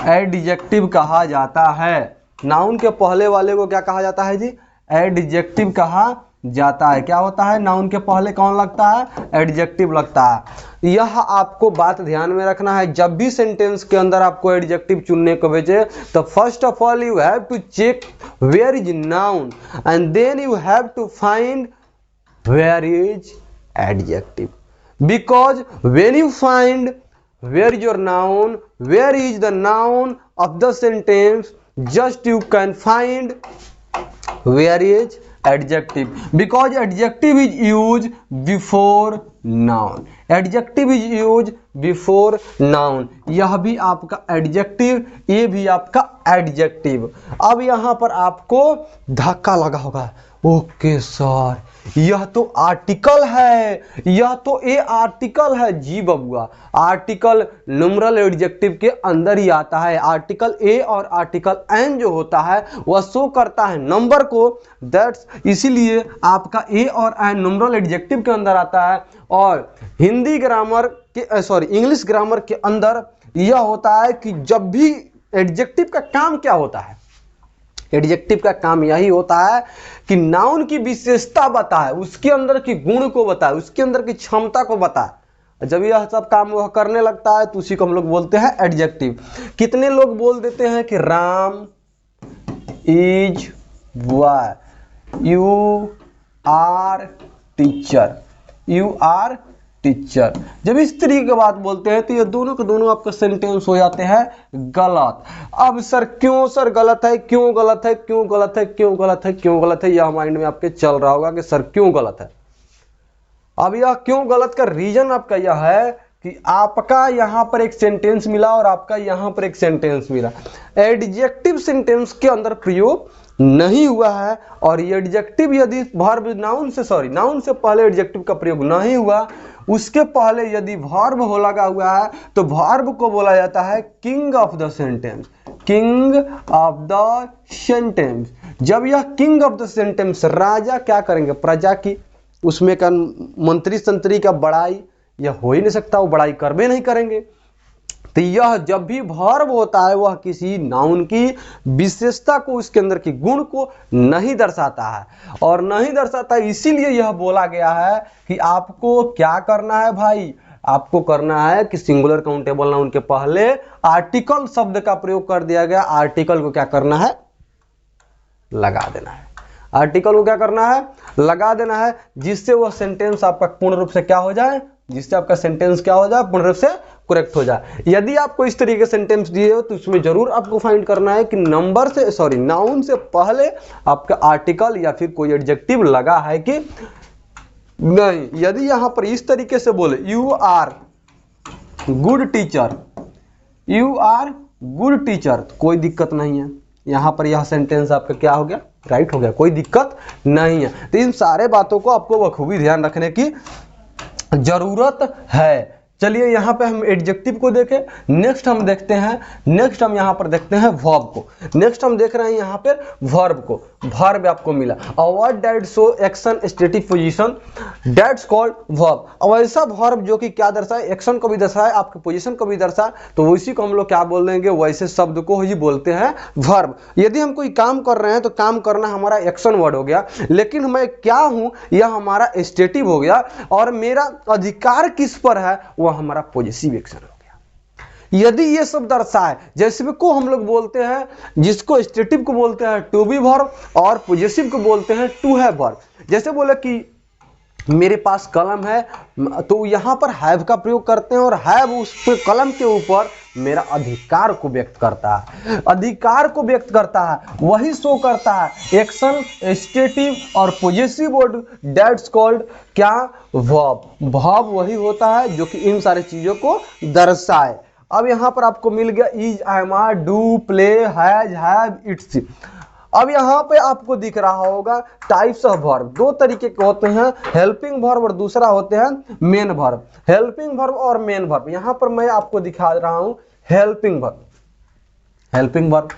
Speaker 1: एडजेक्टिव कहा जाता है। नाउन के पहले वाले को क्या कहा जाता है जी, एडजेक्टिव कहा जाता है। क्या होता है, नाउन के पहले कौन लगता है, एडजेक्टिव लगता है। यह आपको बात ध्यान में रखना है, जब भी सेंटेंस के अंदर आपको एडजेक्टिव चुनने को भेजे तो first of all you have to check where is noun and then you have to find where is adjective, because when you find where is your noun, where is the noun of the sentence, just you can find where is adjective, because adjective is used before noun, adjective is used before noun। यह भी आपका adjective, ये भी आपका adjective. अब यहां पर आपको धक्का लगा होगा, ओके सर यह तो आर्टिकल है, यह तो ए आर्टिकल है। जी बबुआ, आर्टिकल न्यूमरल एडजेक्टिव के अंदर ही आता है। आर्टिकल ए और आर्टिकल एन जो होता है वह शो करता है नंबर को, दैट्स इसीलिए आपका ए और एन न्यूमरल एडजेक्टिव के अंदर आता है। और हिंदी ग्रामर के इंग्लिश ग्रामर के अंदर यह होता है कि जब भी एडजेक्टिव का काम क्या होता है, एडजेक्टिव का काम यही होता है कि नाउन की विशेषता बताए, उसके अंदर की गुण को बताए, उसके अंदर की क्षमता को बताए। जब यह सब काम वह करने लगता है तो उसी को हम लोग बोलते हैं एडजेक्टिव। कितने लोग बोल देते हैं कि Ram is boy, you are teacher, you are teacher. जब इस तरीके की बात बोलते हैं तो ये दोनों के दोनों आपका सेंटेंस हो जाते हैं गलत। अब सर क्यों सर गलत है, क्यों गलत है, क्यों गलत है, क्यों गलत है, क्यों गलत है, यह माइंड में आपके चल रहा होगा कि सर क्यों गलत है। अब यह क्यों गलत का रीजन आपका यह है कि आपका यहां पर एक सेंटेंस मिला और आपका यहां पर एक सेंटेंस मिला, एडजेक्टिव सेंटेंस के अंदर प्रयोग नहीं हुआ है। और ये एडजेक्टिव यदि वर्ब नाउन से पहले एडजेक्टिव का प्रयोग नहीं हुआ, उसके पहले यदि वर्ब हो लगा हुआ है तो वर्ब को बोला जाता है king of the sentence, king of the sentence. जब यह किंग ऑफ द सेंटेंस, राजा क्या करेंगे, प्रजा की, उसमें का मंत्री संतरी का बड़ाई यह हो ही नहीं सकता, वो बड़ाई करबे नहीं करेंगे। तो यह जब भी वर्ब होता है वह किसी नाउन की विशेषता को, उसके अंदर की गुण को नहीं दर्शाता है और नहीं दर्शाता, इसीलिए यह बोला गया है कि आपको क्या करना है भाई, आपको करना है कि सिंगुलर काउंटेबल नाउन के पहले आर्टिकल शब्द का प्रयोग कर दिया गया, आर्टिकल को क्या करना है, लगा देना है। आर्टिकल को क्या करना है, लगा देना है, जिससे वह सेंटेंस आपका पूर्ण रूप से क्या हो जाए, जिससे आपका सेंटेंस क्या हो जाए, पूर्ण रूप से करेक्ट हो जाए। यदि आपको इस तरीके से सेंटेंस दिए हो तो उसमें जरूर आपको फाइंड करना है कि नंबर से, सॉरी, नाउन से पहले आपका आर्टिकल या फिर कोई एडजेक्टिव लगा है कि नहीं। यदि यहां पर इस तरीके से बोले you are good teacher, you are good teacher, तो कोई दिक्कत नहीं है, यहां पर यह सेंटेंस आपका क्या हो गया, राइट हो गया, कोई दिक्कत नहीं है। तो इन सारे बातों को आपको बखूबी ध्यान रखने की जरूरत है। चलिए यहाँ पे हम एडजेक्टिव को देखें, नेक्स्ट हम देखते हैं, नेक्स्ट हम यहाँ पर देखते हैं वर्ब को। नेक्स्ट हम देख रहे हैं यहाँ पर वर्ब को, वर्ब आपको मिला a word that show action static position that's called verb. अब ऐसा वर्ब जो कि क्या दर्शाए, एक्शन को भी दर्शाए, आपके पोजीशन को भी दर्शाए, तो उसी को हम लोग क्या बोल देंगे, वैसे शब्द को ही बोलते हैं वर्ब। यदि हम कोई काम कर रहे हैं तो काम करना हमारा एक्शन वर्ड हो गया, लेकिन मैं क्या हूं यह हमारा स्टेटिव हो गया, और मेरा अधिकार किस पर है वह हमारा पॉजिटिव एक्शन हो गया। यदि ये सब दर्शाए, जैसे को हम लोग बोलते हैं, जिसको स्टेटिव को बोलते हैं टू बी वर्ब और पॉजिटिव को बोलते हैं टू हैव वर्ब। जैसे बोले कि मेरे पास कलम है, तो यहां पर हैव का प्रयोग करते हैं और हैव उस पे कलम के ऊपर मेरा अधिकार को व्यक्त करता है, अधिकार को व्यक्त करता है, वही शो करता है एक्शन स्टेटिव और पॉजिटिव वर्ड दैट्स कॉल्ड क्या, वर्ब। वर्ब वही होता है जो कि इन सारी चीजों को दर्शाए। अब यहां पर आपको मिल गया is, am, are, do, play, has, have, it's. अब यहां पे आपको दिख रहा होगा टाइप्स ऑफ वर्ब, दो तरीके के होते हैं, हेल्पिंग वर्ब और दूसरा होते हैं मेन वर्ब। हेल्पिंग वर्ब और मेन वर्ब, यहां पर मैं आपको दिखा रहा हूं helping verb. Helping verb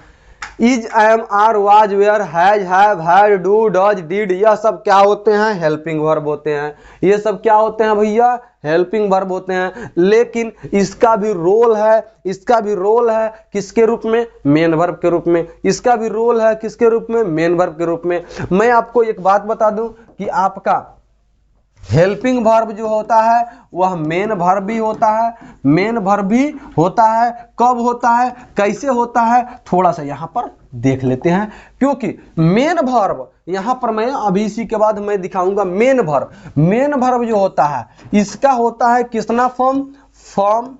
Speaker 1: is, am, are, was, were, has, have, had, do, does, did, यह सब क्या होते हैं, हेल्पिंग वर्ब होते हैं। ये सब क्या होते हैं भैया, हेल्पिंग वर्ब होते हैं। लेकिन इसका भी रोल है, इसका भी रोल है किसके रूप में, मेन वर्ब के रूप में। इसका भी रोल है किसके रूप में, मेन वर्ब के रूप में। मैं आपको एक बात बता दूं कि आपका हेल्पिंग वर्ब जो होता है वह मेन वर्ब भी होता है, मेन वर्ब भी होता है। कब होता है, कैसे होता है, थोड़ा सा यहां पर देख लेते हैं, क्योंकि मेन वर्ब यहां पर मैं अभी इसी के बाद मैं दिखाऊंगा मेन वर्ब। मेन वर्ब जो होता है इसका होता है कितना फॉर्म, फॉर्म।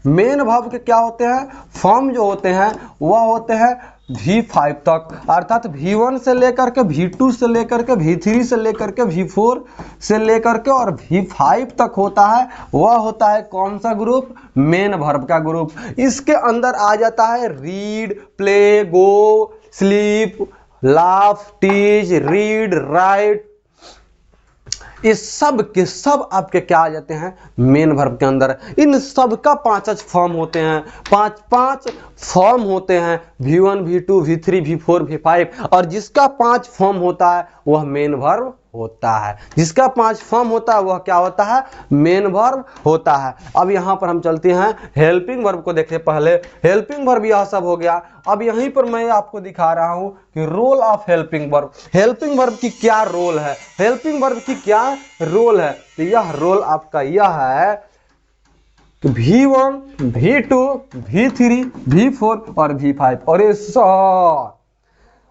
Speaker 1: मेन वर्ब के क्या होते हैं, फॉर्म जो होते हैं वह होते हैं V5 तक, अर्थात V1 से लेकर के V2 से लेकर के V3 से लेकर के V4 से लेकर के और V5 तक होता है। वह होता है कौन सा ग्रुप, मेन वर्ब का ग्रुप। इसके अंदर आ जाता है read, play, go, sleep, laugh, teach, read, write, इस सब के सब आपके क्या आ जाते हैं, मेन वर्ब के अंदर। इन सब का 5 फॉर्म होते हैं, 5 फॉर्म होते हैं, V1, V2, V3, V4, V5, और जिसका 5 फॉर्म होता है वह मेन वर्ब होता है। जिसका 5 फॉर्म होता है वह क्या होता है, मेन वर्ब होता है। अब यहां पर हम चलते हैं हेल्पिंग वर्ब को देखें। पहले हेल्पिंग वर्ब यह सब हो गया। अब यहीं पर मैं आपको दिखा रहा हूं कि role of helping verb. Helping verb की क्या रोल है, हेल्पिंग वर्ब की क्या रोल है, तो यह रोल आपका यह है कि V1, V2, V3, V4 और V5। और ये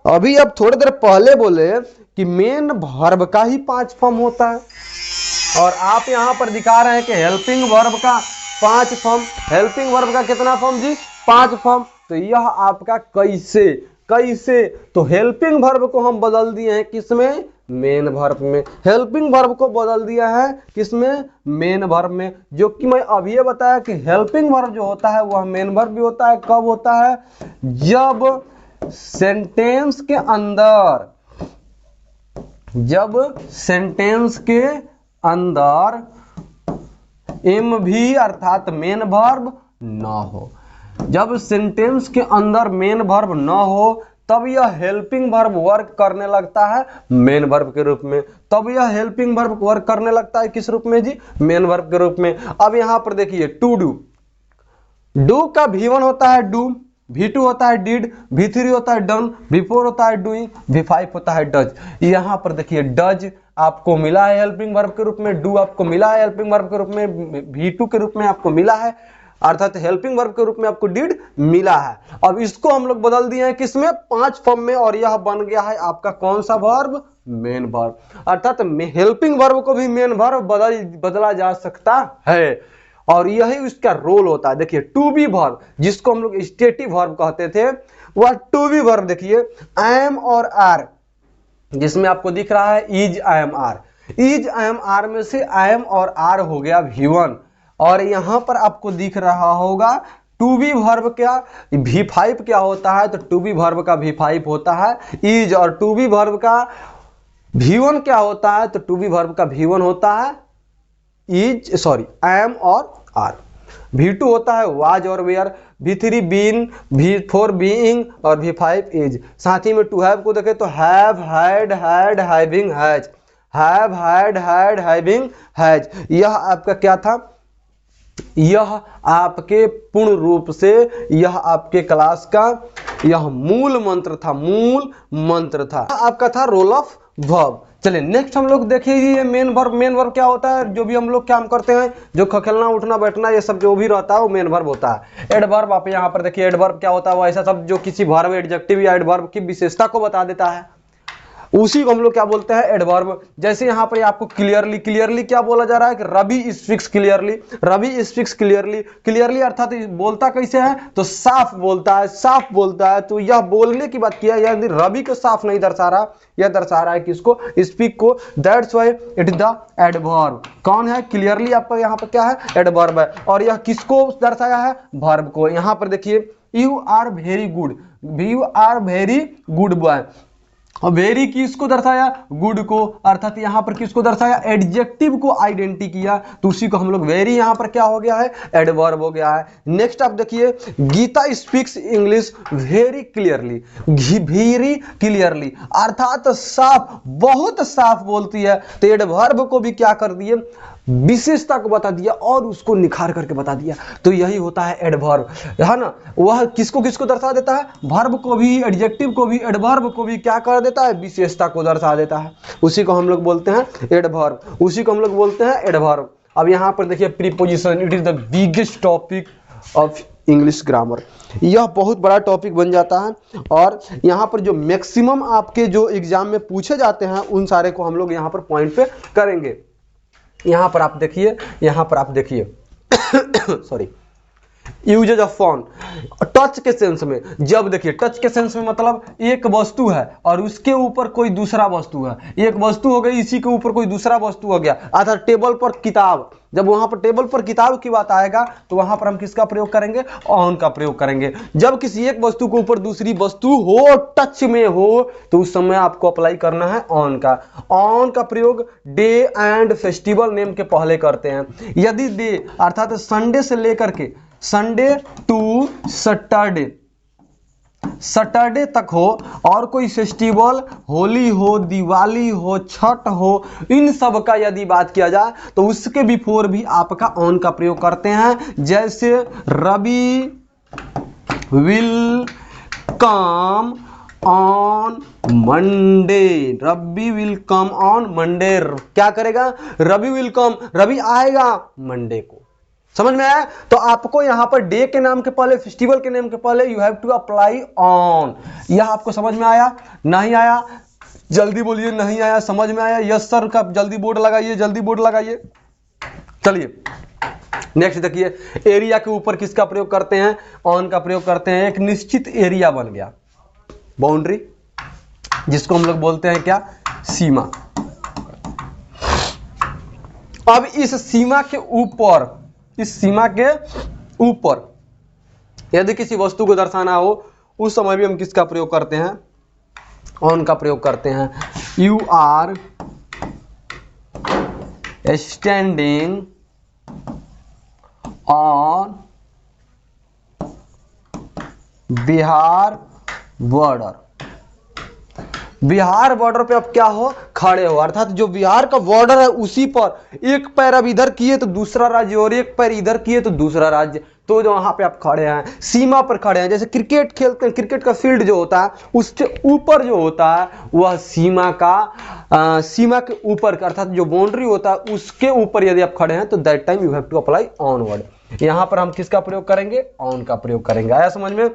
Speaker 1: अभी अब थोड़ी देर पहले बोले कि मेन वर्ब का ही 5 फॉर्म होता है, और आप यहां पर दिखा रहे हैं कि हेल्पिंग वर्ब का 5 फॉर्म। हेल्पिंग वर्ब का कितना फॉर्म जी, 5 फॉर्म। तो यह आपका कैसे, कैसे, तो हेल्पिंग वर्ब को हम बदल दिए हैं किसमें, मेन वर्ब में। हेल्पिंग वर्ब को बदल दिया है किसमें, मेन वर्ब में। जो कि मैं अभी बताया कि हेल्पिंग वर्ब जो होता है वह मेन वर्ब भी होता है। कब होता है, जब सेंटेंस के अंदर, जब सेंटेंस के अंदर एम भी अर्थात मेन वर्ब ना हो। जब सेंटेंस के अंदर मेन वर्ब ना हो तब यह हेल्पिंग वर्ब वर्क करने लगता है मेन वर्ब के रूप में। तब यह हेल्पिंग वर्ब वर्क करने लगता है किस रूप में जी? मेन वर्ब के रूप में। अब यहां पर देखिए टू डू, डू का V1 होता है डू, V2 होता है डिड, V3 होता है डन, V4 होता है डूइंग, V5 होता है डज। यहां पर देखिए डज आपको मिला है हेल्पिंग वर्ब के रूप में, डू आपको मिला है हेल्पिंग वर्ब के रूप में, V2 के रूप में आपको मिला है, अर्थात हेल्पिंग वर्ब के रूप में आपको डिड मिला है। अब इसको हम लोग बदल दिए हैं किसमें? 5 फॉर्म में, और यह बन गया है आपका कौन सा वर्ब? Main verb. अर्थात हेल्पिंग वर्ब को भी मेन वर्ब बदला जा सकता है, और यही उसका रोल होता है। देखिए टू बी वर्ब, जिसको हम लोग स्टेटिव वर्ब कहते थे, वह टू बी वर्ब देखिए एम और आर, जिसमें आपको दिख रहा है is, I am, are. Is, I am, are में से आई एम और आर हो गया V1, और यहां पर आपको दिख रहा होगा टू बी वर्ब क्या V5 क्या होता है? तो टू बी वर्ब का V5 होता है इज, और टू बी वर्ब का V1 क्या होता है? तो टू बी वर्ब का V1 होता है इज, सॉरी एम और आर। V2 होता है वाज और where, V3 been, V4 being, और V5 इज। साथ ही में टू हैव को देखें तो have, had, had, having, has, have, had, had, having, has. यह आपका क्या था? यह आपके पूर्ण रूप से यह आपके क्लास का यह मूल मंत्र था, मूल मंत्र था, आपका था रोल ऑफ वर्ब। चलिए नेक्स्ट हम लोग देखिए मेन वर्ब। मेन वर्ब क्या होता है? जो भी हम लोग काम करते हैं, जो खेलना उठना बैठना ये सब जो भी रहता है वो मेन वर्ब होता है। एडवर्ब आप यहाँ पर देखिए, एडवर्ब क्या होता है? वो ऐसा शब्द जो किसी वर्ब, एडजेक्टिव या एडवर्ब की विशेषता को बता देता है, उसी को हम लोग क्या बोलते हैं? एडवर्ब। जैसे यहाँ पर आपको क्लियरली, क्लियरली क्या बोला जा रहा है कि Ravi speaks clearly, Ravi speaks clearly. Clearly अर्थात बोलता कैसे है? तो साफ बोलता है, साफ बोलता है। तो यह बोलने की बात किया, यानी रवि को साफ नहीं दर्शा रहा, यह दर्शा रहा है किसको? स्पीक को। That's why it is the adverb. कौन है? क्लियरली आपका यहाँ पर क्या है? एडवर्ब है। और यह किसको दर्शाया है? वर्ब को। यहाँ पर देखिए you are very good, you are very good boy. और वेरी किसको दर्शाया? गुड को। अर्थात यहां पर किसको दर्शाया? एडजेक्टिव को आइडेंटिटी किया, तो उसी को हम लोग वेरी यहां पर क्या हो गया है? एडवर्ब हो गया है। नेक्स्ट आप देखिए Gita speaks English very clearly, very clearly अर्थात साफ, बहुत साफ बोलती है। तो एडवर्ब को भी क्या कर दिए? विशेषता को बता दिया और उसको निखार करके बता दिया। तो यही होता है एडवर्ब, है ना। वह किसको किसको दर्शा देता है? वर्ब को भी, एडजेक्टिव को भी, एडवर्ब को भी क्या कर देता है? विशेषता को दर्शा देता है। उसी को हम लोग बोलते हैं एडवर्ब, उसी को हम लोग बोलते हैं एडवर्ब। अब यहां पर देखिए preposition, it is the biggest topic of English grammar. यह बहुत बड़ा टॉपिक बन जाता है, और यहाँ पर जो मैक्सिमम आपके जो एग्जाम में पूछे जाते हैं उन सारे को हम लोग यहाँ पर पॉइंट पे करेंगे। यहां पर आप देखिए, यहां पर आप देखिए sorry, usages of phone touch के सेंस में। जब देखिए टच के सेंस में मतलब एक वस्तु है और उसके ऊपर कोई दूसरा वस्तु है, एक वस्तु हो गई, इसी के ऊपर कोई दूसरा वस्तु हो गया। अर्थात टेबल पर किताब, जब वहां पर टेबल पर किताब की बात आएगा तो वहां पर हम किसका प्रयोग करेंगे? ऑन का प्रयोग करेंगे। जब किसी एक वस्तु के ऊपर दूसरी वस्तु हो, टच में हो, तो उस समय आपको अप्लाई करना है ऑन का। ऑन का प्रयोग डे एंड फेस्टिवल नेम के पहले करते हैं। यदि डे अर्थात संडे से लेकर के संडे टू सैटरडे, सैटरडे तक हो, और कोई फेस्टिवल, होली हो, दिवाली हो, छठ हो, इन सब का यदि बात किया जाए तो उसके बिफोर भी आपका ऑन का प्रयोग करते हैं। जैसे Ravi will come on Monday, Ravi will come on Monday. क्या करेगा? रवि विल कम, रवि आएगा मंडे को। समझ में आया? तो आपको यहां पर डे के नाम के पहले, फेस्टिवल के नाम के पहले you have to apply on. यह आपको समझ में आया? नहीं आया? जल्दी बोलिए नहीं आया। समझ में आया? यस सर का जल्दी बोर्ड लगाइए, जल्दी बोर्ड लगाइए। चलिए नेक्स्ट देखिए, एरिया के ऊपर किसका प्रयोग करते हैं? ऑन का प्रयोग करते हैं। एक निश्चित एरिया बन गया, बाउंड्री, जिसको हम लोग बोलते हैं क्या? सीमा। अब इस सीमा के ऊपर, इस सीमा के ऊपर यदि किसी वस्तु को दर्शाना हो, उस समय भी हम किसका प्रयोग करते हैं? ऑन का प्रयोग करते हैं। You are standing on Bihar border, Bihar border पे अब क्या हो, खड़े हो, अर्थात जो बिहार का बॉर्डर है उसी पर एक पैर अब इधर किए तो दूसरा राज्य, और एक पैर इधर किए तो दूसरा राज्य, तो जो वहां पे आप खड़े हैं, सीमा पर खड़े हैं। जैसे क्रिकेट खेलते हैं, क्रिकेट का फील्ड जो होता है उससे ऊपर जो होता है वह सीमा के ऊपर, अर्थात जो बाउंड्री होता है उसके ऊपर यदि आप खड़े हैं तो that time you have to apply onward. यहां पर हम किसका प्रयोग करेंगे, ऑन का प्रयोग करेंगे। आया समझ में।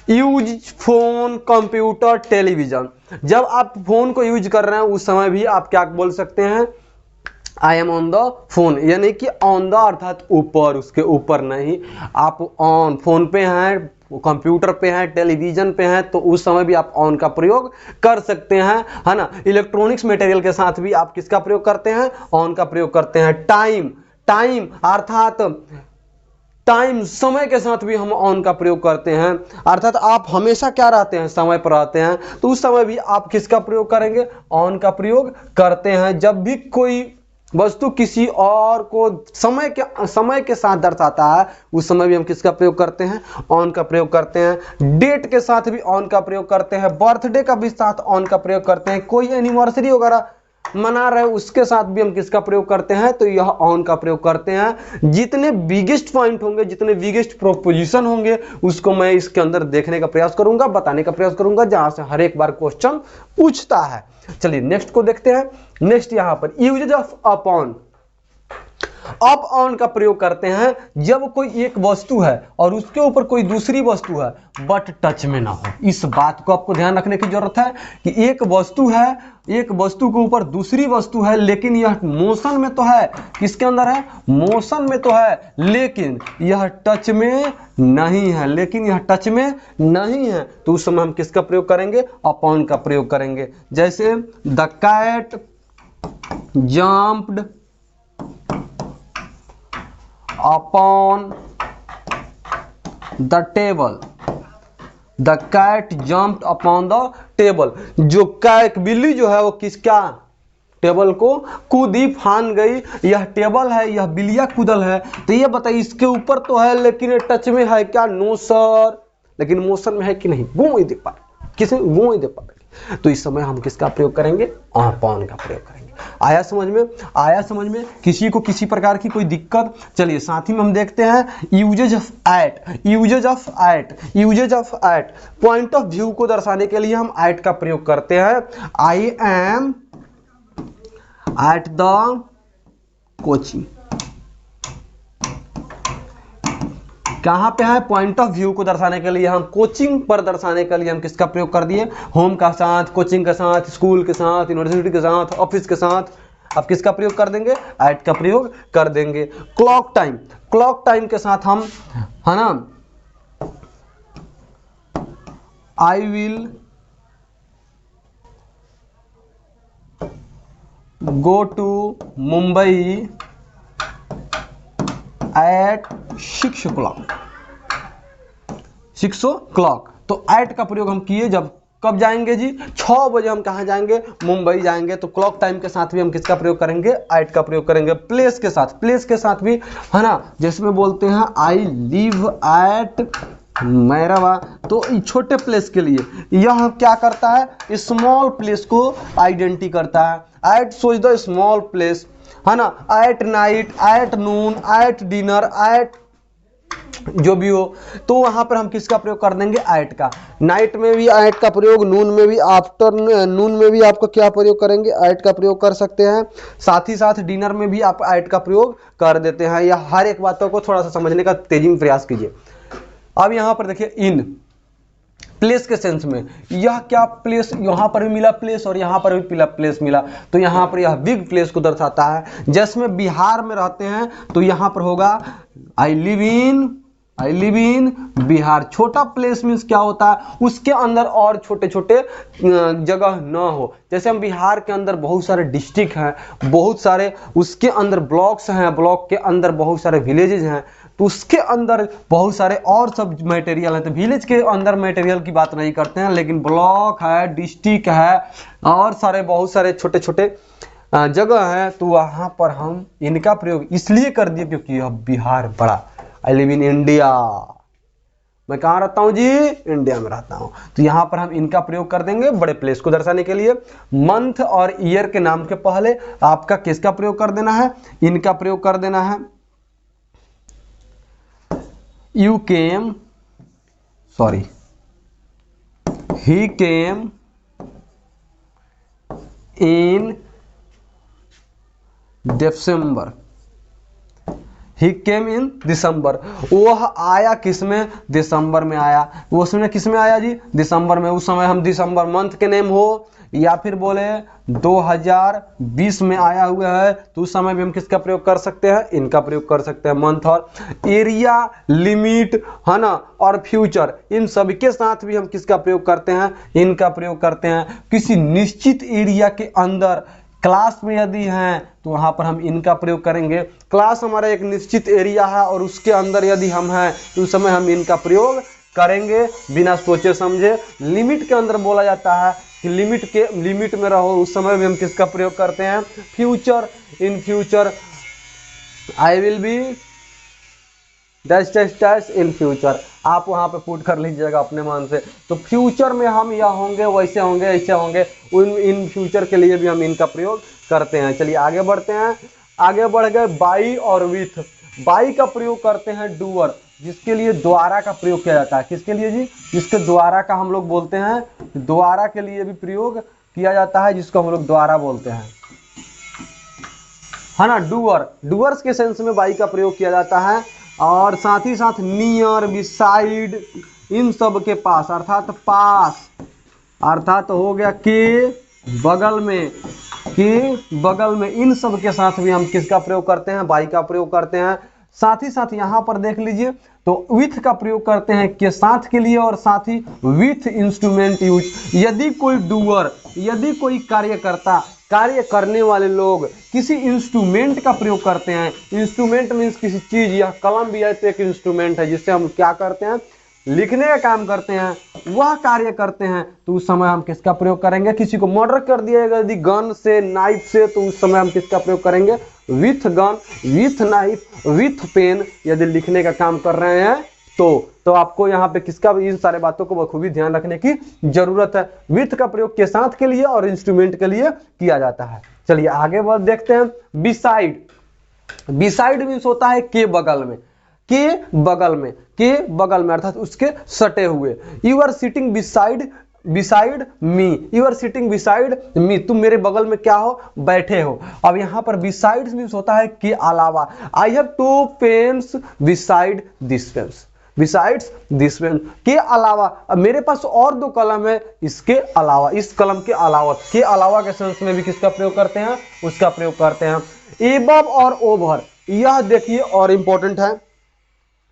Speaker 1: यूज फोन, कंप्यूटर, टेलीविजन, जब आप फोन को यूज कर रहे हैं उस समय भी आप क्या बोल सकते हैं, I am on the phone, यानी कि ऑन द अर्थात ऊपर, उसके ऊपर नहीं। आप ऑन फोन पे हैं, कंप्यूटर पे हैं, टेलीविजन पे हैं, तो उस समय भी आप ऑन का प्रयोग कर सकते हैं, है ना। इलेक्ट्रॉनिक्स मटेरियल के साथ भी आप किसका प्रयोग करते हैं, ऑन का प्रयोग करते हैं। टाइम अर्थात टाइम, समय के साथ भी हम ऑन का प्रयोग करते हैं, अर्थात आप हमेशा क्या रहते हैं, समय पर रहते हैं, तो उस समय भी आप किसका प्रयोग करेंगे, ऑन का प्रयोग करते हैं। जब भी कोई वस्तु किसी और को समय के साथ दर्शाता है उस समय भी हम किसका प्रयोग करते हैं, ऑन का प्रयोग करते हैं। डेट के साथ भी ऑन का प्रयोग करते हैं, बर्थडे का भी साथ ऑन का प्रयोग करते हैं, कोई एनिवर्सरी वगैरह मना रहे उसके साथ भी हम किसका प्रयोग करते हैं, तो यह ऑन का प्रयोग करते हैं। जितने बिगेस्ट पॉइंट होंगे, जितने बिगेस्ट प्रोपोजिशन होंगे उसको मैं इसके अंदर देखने का प्रयास करूंगा, बताने का प्रयास करूंगा, जहां से हर एक बार क्वेश्चन पूछता है। चलिए नेक्स्ट को देखते हैं। नेक्स्ट यहां पर usages of upon, up on का प्रयोग करते हैं जब कोई एक वस्तु है और उसके ऊपर कोई दूसरी वस्तु है बट टच में ना हो। इस बात को आपको ध्यान रखने की जरूरत है कि एक वस्तु है, एक वस्तु के ऊपर दूसरी वस्तु है, लेकिन यह मोशन में तो है, किसके अंदर है, मोशन में तो है, लेकिन यह टच में नहीं है, तो उस समय हम किसका प्रयोग करेंगे, अपॉन का प्रयोग करेंगे। जैसे the cat jumped upon the table, the cat jumped upon the table, जो कैट बिल्ली जो है वो किसका, टेबल को कूदी फान गई। यह टेबल है, यह बिल्लिया कूदल है, तो ये बताइए इसके ऊपर तो है लेकिन टच में है क्या, नो सर, लेकिन मोशन में है कि नहीं, वो नहीं देख पा रहे, किसी वो नहीं देख पा रहे, तो इस समय हम किसका प्रयोग करेंगे, अपॉन का प्रयोग करेंगे। आया समझ में, आया समझ में, किसी को किसी प्रकार की कोई दिक्कत। चलिए साथ ही में हम देखते हैं usages of at, usages of at, point of view को दर्शाने के लिए हम एट का प्रयोग करते हैं। I am at the coaching, कहां पे है, पॉइंट ऑफ व्यू को दर्शाने के लिए, हम कोचिंग पर दर्शाने के लिए हम किसका प्रयोग कर दिए, होम का साथ, कोचिंग के साथ, स्कूल के साथ, यूनिवर्सिटी के साथ, ऑफिस के साथ, अब किसका प्रयोग कर देंगे, एट का प्रयोग कर देंगे। क्लॉक टाइम के साथ हम, है ना, I will go to Mumbai at 6 o'clock, तो एट का प्रयोग हम किए जब, कब जाएंगे जी, 6 बजे हम कहां जाएंगे, मुंबई जाएंगे, तो क्लॉक टाइम के साथ भी हम किसका प्रयोग करेंगे, एट का प्रयोग करेंगे। प्लेस के साथ भी, है ना, जिसमें बोलते हैं आई लिव एट मैरवा, तो छोटे प्लेस के लिए यह क्या करता है, स्मॉल प्लेस को आइडेंटिटी करता है। एट सोच द स्मॉल प्लेस, है ना, at night, at noon, at dinner, at जो भी हो, तो वहां पर हम किसका प्रयोग कर देंगे, एट का। नाइट में भी एट का प्रयोग, नून में भी, आफ्टरनून में भी आपको क्या प्रयोग करेंगे, एट का प्रयोग कर सकते हैं। साथ ही साथ डिनर में भी आप एट का प्रयोग कर देते हैं। या हर एक बातों को थोड़ा सा समझने का तेजी में प्रयास कीजिए। अब यहां पर देखिए इन प्लेस के सेंस में, यह क्या प्लेस, यहां पर भी मिला प्लेस और यहां पर भी प्लेस मिला, तो यहां पर यह बिग प्लेस को दर्शाता है। जिसमें बिहार में रहते हैं तो यहां पर होगा आई लिव इन बिहार। छोटा प्लेस मीन्स क्या होता है, उसके अंदर और छोटे छोटे जगह ना हो। जैसे हम बिहार के अंदर बहुत सारे डिस्ट्रिक्ट हैं, बहुत सारे उसके अंदर ब्लॉक्स हैं, ब्लॉक के अंदर बहुत सारे विलेजेस हैं, तो उसके अंदर बहुत सारे और सब मटेरियल है। तो विलेज के अंदर मटेरियल की बात नहीं करते हैं, लेकिन ब्लॉक है, डिस्ट्रिक्ट है, और सारे बहुत सारे छोटे छोटे जगह है, तो वहां पर हम इनका प्रयोग इसलिए कर दिए क्योंकि यह बिहार बड़ा। आई लिव इन इंडिया, मैं कहाँ रहता हूँ जी, इंडिया में रहता हूँ। तो यहाँ पर हम इनका प्रयोग कर देंगे बड़े प्लेस को दर्शाने के लिए। मंथ और ईयर के नाम के पहले आपका किसका प्रयोग कर देना है, इनका प्रयोग कर देना है। यू केम, सॉरी, ही केम इन दिसंबर, ही केम इन दिसंबर, वह आया किसमें, दिसंबर में आया। वो उसमें किसमें आया जी, दिसंबर में। उस समय हम दिसंबर मंथ के नेम हो या फिर बोले 2020 में आया हुआ है तो उस समय भी हम किसका प्रयोग कर सकते हैं, इनका प्रयोग कर सकते हैं, मंथ। और एरिया, लिमिट, है ना, और फ्यूचर, इन सभी के साथ भी हम किसका प्रयोग करते हैं, इनका प्रयोग करते हैं। किसी निश्चित एरिया के अंदर क्लास में यदि हैं तो वहां पर हम इनका प्रयोग करेंगे। क्लास हमारा एक निश्चित एरिया है और उसके अंदर यदि हम हैं तो उस समय हम इनका प्रयोग करेंगे बिना सोचे समझे। लिमिट के अंदर बोला जाता है कि लिमिट में रहो, उस समय भी हम किसका प्रयोग करते हैं, future. In future I will be dash dash dash in future, आप वहां पे पुट कर लीजिएगा अपने मन से। तो फ्यूचर में हम यह होंगे, वैसे होंगे, ऐसे होंगे, इन फ्यूचर के लिए भी हम इनका प्रयोग करते हैं। चलिए आगे बढ़ते हैं। आगे बढ़ गए बाई और विथ। बाई का प्रयोग करते हैं डूअर, जिसके लिए द्वारा का प्रयोग किया जाता है। किसके लिए जी, जिसके द्वारा का हम लोग बोलते हैं, द्वारा के लिए भी प्रयोग किया जाता है, जिसको हम लोग द्वारा बोलते हैं, है ना, डूअर। डूअर्स के सेंस में बाई का प्रयोग किया जाता है। और साथ ही साथ नियर, बिसाइड, इन सब के पास, अर्थात पास, अर्थात हो गया के बगल में, के बगल में, इन सब के साथ भी हम किसका प्रयोग करते हैं, बाई का प्रयोग करते हैं। साथ ही साथ यहाँ पर देख लीजिए तो विथ का प्रयोग करते हैं के साथ के लिए, और साथ ही विथ इंस्ट्रूमेंट यूज। यदि कोई डूअर, यदि कोई कार्यकर्ता, कार्य करने वाले लोग किसी इंस्ट्रूमेंट का प्रयोग करते हैं, इंस्ट्रूमेंट मीन्स किसी चीज, या कलम भी है तो एक इंस्ट्रूमेंट है जिससे हम क्या करते हैं, लिखने का काम करते हैं, वह कार्य करते हैं, तो उस समय हम किसका प्रयोग करेंगे। किसी को मर्डर कर दिया यदि गन से, नाइफ से, तो उस समय हम किसका प्रयोग करेंगे, with gun, with knife, with pen, यदि लिखने का काम कर रहे हैं तो आपको यहाँ पे किसका, इन सारे बातों को बखूबी ध्यान रखने की जरूरत है। विथ का प्रयोग के साथ के लिए और इंस्ट्रूमेंट के लिए किया जाता है। चलिए आगे बढ़ देखते हैं। बिसाइड, बिसाइड मीन्स होता है के बगल में, के बगल में, के बगल में, अर्थात उसके सटे हुए। You are sitting beside me, you are sitting beside me, तुम मेरे बगल में क्या हो, बैठे हो। अब यहाँ पर बिसाइड मीन्स होता है के अलावा। I have 2 pens beside this pens, besides this pen, के अलावा। अब मेरे पास और 2 कलम है इसके अलावा, इस कलम के अलावा। के अलावा के सेंस में भी किसका प्रयोग करते हैं, उसका प्रयोग करते हैं। एबव और ओवर, यह देखिए और इंपॉर्टेंट है,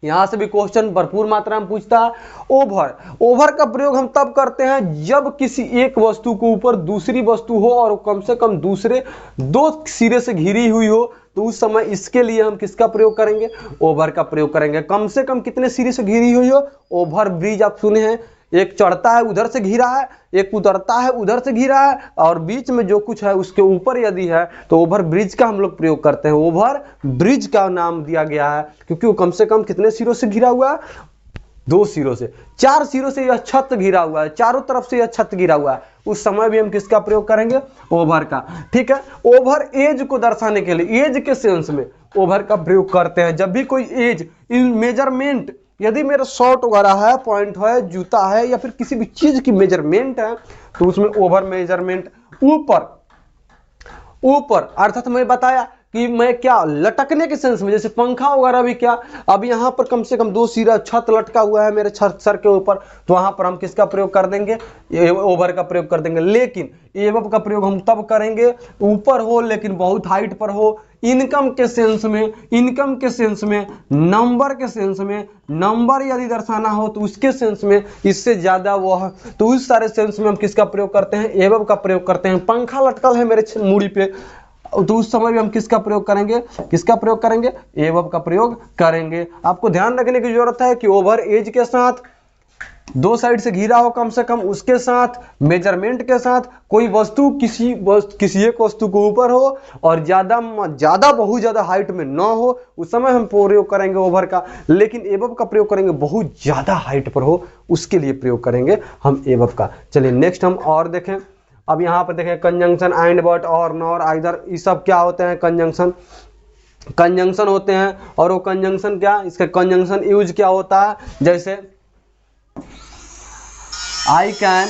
Speaker 1: यहां से भी क्वेश्चन भरपूर मात्रा में पूछता है। ओवर, ओवर का प्रयोग हम तब करते हैं जब किसी एक वस्तु के ऊपर दूसरी वस्तु हो और कम से कम दूसरे 2 सिरे से घिरी हुई हो, तो उस समय इसके लिए हम किसका प्रयोग करेंगे, ओवर का प्रयोग करेंगे। कम से कम कितने सिरे से घिरी हुई हो, ओवर ब्रिज आप सुने हैं, एक चढ़ता है उधर से घिरा है, एक उतरता है उधर से घिरा है, और बीच में जो कुछ है उसके ऊपर यदि है तो ओवर ब्रिज का हम लोग प्रयोग करते हैं। ओवर ब्रिज का नाम दिया गया है क्योंकि वो कम से कम कितने सिरों से घिरा हुआ है, 2 सिरों से, 4 सिरों से यह छत घिरा हुआ है, चारों तरफ से यह छत घिरा हुआ है। उस समय भी हम किसका प्रयोग करेंगे, ओवर का। ठीक है, ओवर एज को दर्शाने के लिए, एज के सेंस में ओवर का प्रयोग करते हैं। जब भी कोई एज, इन मेजरमेंट, यदि मेरा शॉर्ट वगैरह है, पॉइंट है, जूता है, या फिर किसी भी चीज की मेजरमेंट है, तो उसमें ओवर मेजरमेंट। ऊपर, ऊपर अर्थात मैं बताया कि मैं क्या, लटकने के सेंस में, जैसे पंखा वगैरह भी क्या, अब यहाँ पर कम से कम 2 सिरा छत लटका हुआ है मेरे सर के ऊपर, तो वहां पर हम किसका प्रयोग कर देंगे, ओवर का प्रयोग कर देंगे। लेकिन एबव का प्रयोग हम तब करेंगे ऊपर हो लेकिन बहुत हाइट पर हो। इनकम के सेंस में, इनकम के सेंस में, नंबर के सेंस में, नंबर यदि दर्शाना हो तो उसके सेंस में, इससे ज्यादा वो है तो उस सारे सेंस में हम किसका प्रयोग करते हैं, एबव का प्रयोग करते हैं। पंखा लटकल है मेरे मूड़ी पे, तो उस समय भी हम किसका प्रयोग करेंगे, किसका प्रयोग करेंगे, एबव का प्रयोग करेंगे। आपको ध्यान रखने की जरूरत है कि ओवर एज के साथ, दो साइड से घिरा हो कम से कम, उसके साथ मेजरमेंट के साथ कोई वस्तु किसी एक वस्तु के ऊपर हो और ज्यादा बहुत ज्यादा हाइट में ना हो, उस समय हम प्रयोग करेंगे ओवर का। लेकिन एबव का प्रयोग करेंगे बहुत ज्यादा हाइट पर हो, उसके लिए प्रयोग करेंगे हम एबव का। चलिए नेक्स्ट हम और देखें। अब यहाँ पर देखें कंजंक्शन, एंड, बट, और, नॉर, आइदर, ये सब क्या होते हैं? कंजंक्शन होते हैं। और वो कंजंक्शन क्या, इसका कंजंक्शन यूज क्या होता है? जैसे आई कैन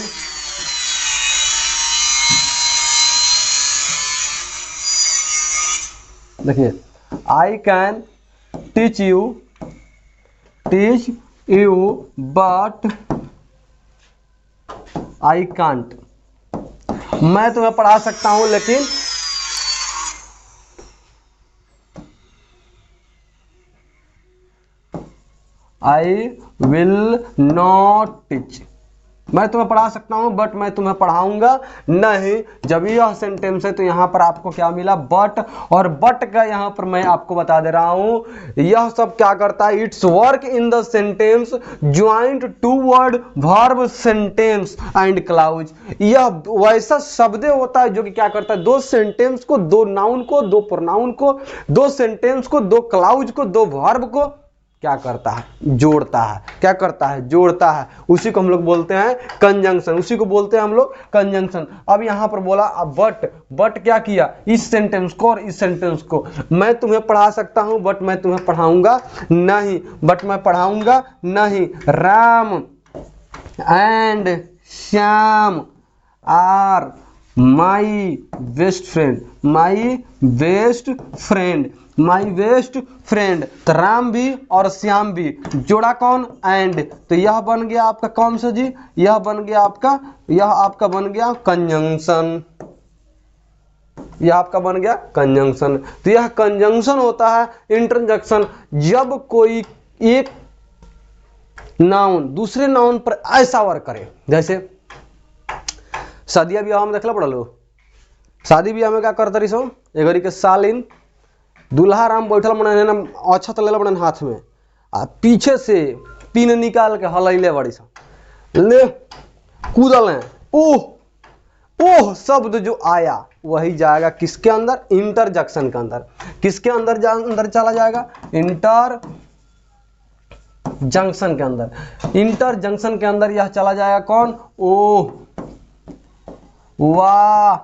Speaker 1: देखिए, I can teach you but I can't. मैं तुम्हें पढ़ा सकता हूं लेकिन आई विल नॉट टीच। मैं तुम्हें पढ़ा सकता हूं बट मैं तुम्हें पढ़ाऊंगा नहीं। जब यह सेंटेंस है तो यहां पर आपको क्या मिला? बट। और बट का यहां पर मैं आपको बता दे रहा हूं, यह सब क्या करता है? It's work in the sentence joint to word verb sentence and clause. यह वैसा शब्द होता है जो कि क्या करता है? दो सेंटेंस को, दो नाउन को, दो प्रोनाउन को, दो सेंटेंस को, दो क्लाउज को, दो वर्ब को क्या करता है? जोड़ता है। क्या करता है? जोड़ता है। उसी को हम लोग बोलते हैं कंजंक्शन, उसी को बोलते हैं हम लोग कंजंक्शन। अब यहां पर बोला बट क्या किया? इस सेंटेंस को और इस सेंटेंस को, मैं तुम्हें पढ़ा सकता हूं बट मैं तुम्हें पढ़ाऊंगा नहीं। बट मैं पढ़ाऊंगा नहीं। Ram and Shyam are my best friend. My best friend, my best friend. तो राम भी और श्याम भी, जोड़ा कौन? एंड। तो यह बन गया आपका कौन सा जी? यह बन गया आपका, यह आपका बन गया कंजंक्शन। यह आपका बन गया कंजंक्शन। तो यह कंजंक्शन होता है इंटरजेक्शन, जब कोई एक नाउन दूसरे नाउन पर ऐसा वर्क करे। जैसे शादी ब्याह में देखला पड़ा लो, शादी ब्याह में क्या करता रही सो? एगरी के सालिन दूल्हा राम बैठल मने ना अच्छा तो ले बड़न हाथ में, आ पीछे से पिन निकाल के हलैले बड़ी सा, ले कूदल है। ओह शब्द जो आया वही जाएगा किसके अंदर? इंटरजेक्शन के अंदर। किसके अंदर अंदर चला जाएगा? इंटर जंक्शन के अंदर। इंटर जंक्शन के अंदर यह चला जाएगा कौन? ओह, वाह,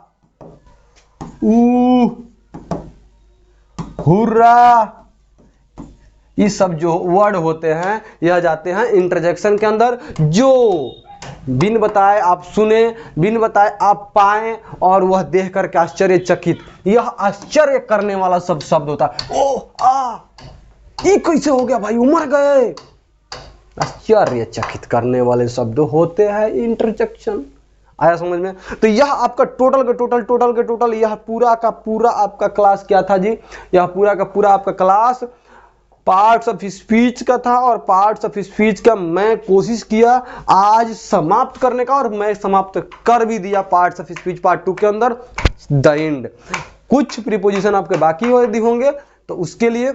Speaker 1: हुर्रा, ये सब जो वर्ड होते हैं यह जाते हैं इंटरजेक्शन के अंदर, जो बिन बताए आप सुने, बिन बताए आप पाए और वह देख करके आश्चर्यचकित, यह आश्चर्य करने वाला सब शब्द होता है। ओह आ, ये कैसे हो गया भाई, उमर गए, आश्चर्यचकित करने वाले शब्द होते हैं इंटरजेक्शन। आया समझ में? तो यह आपका टोटल के टोटल यह पूरा का पूरा आपका क्लास क्या था जी? यह पूरा का पूरा आपका क्लास पार्ट्स ऑफ स्पीच का था, और पार्ट्स ऑफ स्पीच का मैं कोशिश किया आज समाप्त करने का, और मैं समाप्त कर भी दिया पार्ट्स ऑफ स्पीच पार्ट 2 के अंदर द एंड। कुछ प्रीपोजिशन आपके बाकी होंगे, तो उसके लिए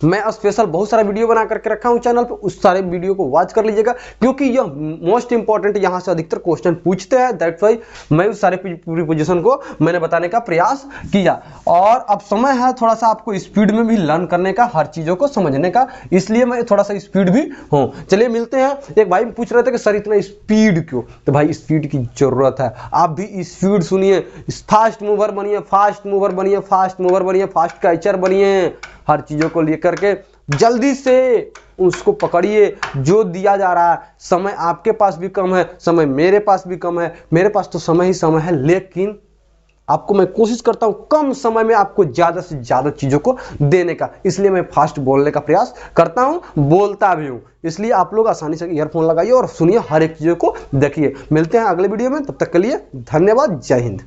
Speaker 1: मैं स्पेशल बहुत सारा वीडियो बना करके रखा हूं चैनल पे, उस सारे वीडियो को वॉच कर लीजिएगा, क्योंकि यह मोस्ट इंपॉर्टेंट, यहां से अधिकतर क्वेश्चन पूछते हैं। दैट्स व्हाई मैं उस सारे प्रीपोजिशन को मैंने बताने का प्रयास किया। और अब समय है थोड़ा सा आपको स्पीड में भी लर्न करने का, हर चीजों को समझने का, इसलिए मैं थोड़ा सा स्पीड भी हूं। चलिए मिलते हैं। एक भाई पूछ रहे थे कि सर इतना स्पीड क्यों? तो भाई स्पीड की जरूरत है, आप भी स्पीड सुनिए, फास्ट मूवर बनिए, फास्ट मूवर बनिए, फास्ट मूवर बनिए, फास्ट कैचर बनिए, हर चीजों को लेकर के जल्दी से उसको पकड़िए जो दिया जा रहा है। समय आपके पास भी कम है, समय मेरे पास भी कम है, मेरे पास तो समय ही समय है, लेकिन आपको मैं कोशिश करता हूं कम समय में आपको ज्यादा से ज्यादा चीजों को देने का, इसलिए मैं फास्ट बोलने का प्रयास करता हूं, बोलता भी हूं। इसलिए आप लोग आसानी से ईयरफोन लगाइए और सुनिए, हर एक चीजों को देखिए। मिलते हैं अगले वीडियो में, तब तक के लिए धन्यवाद, जय हिंद।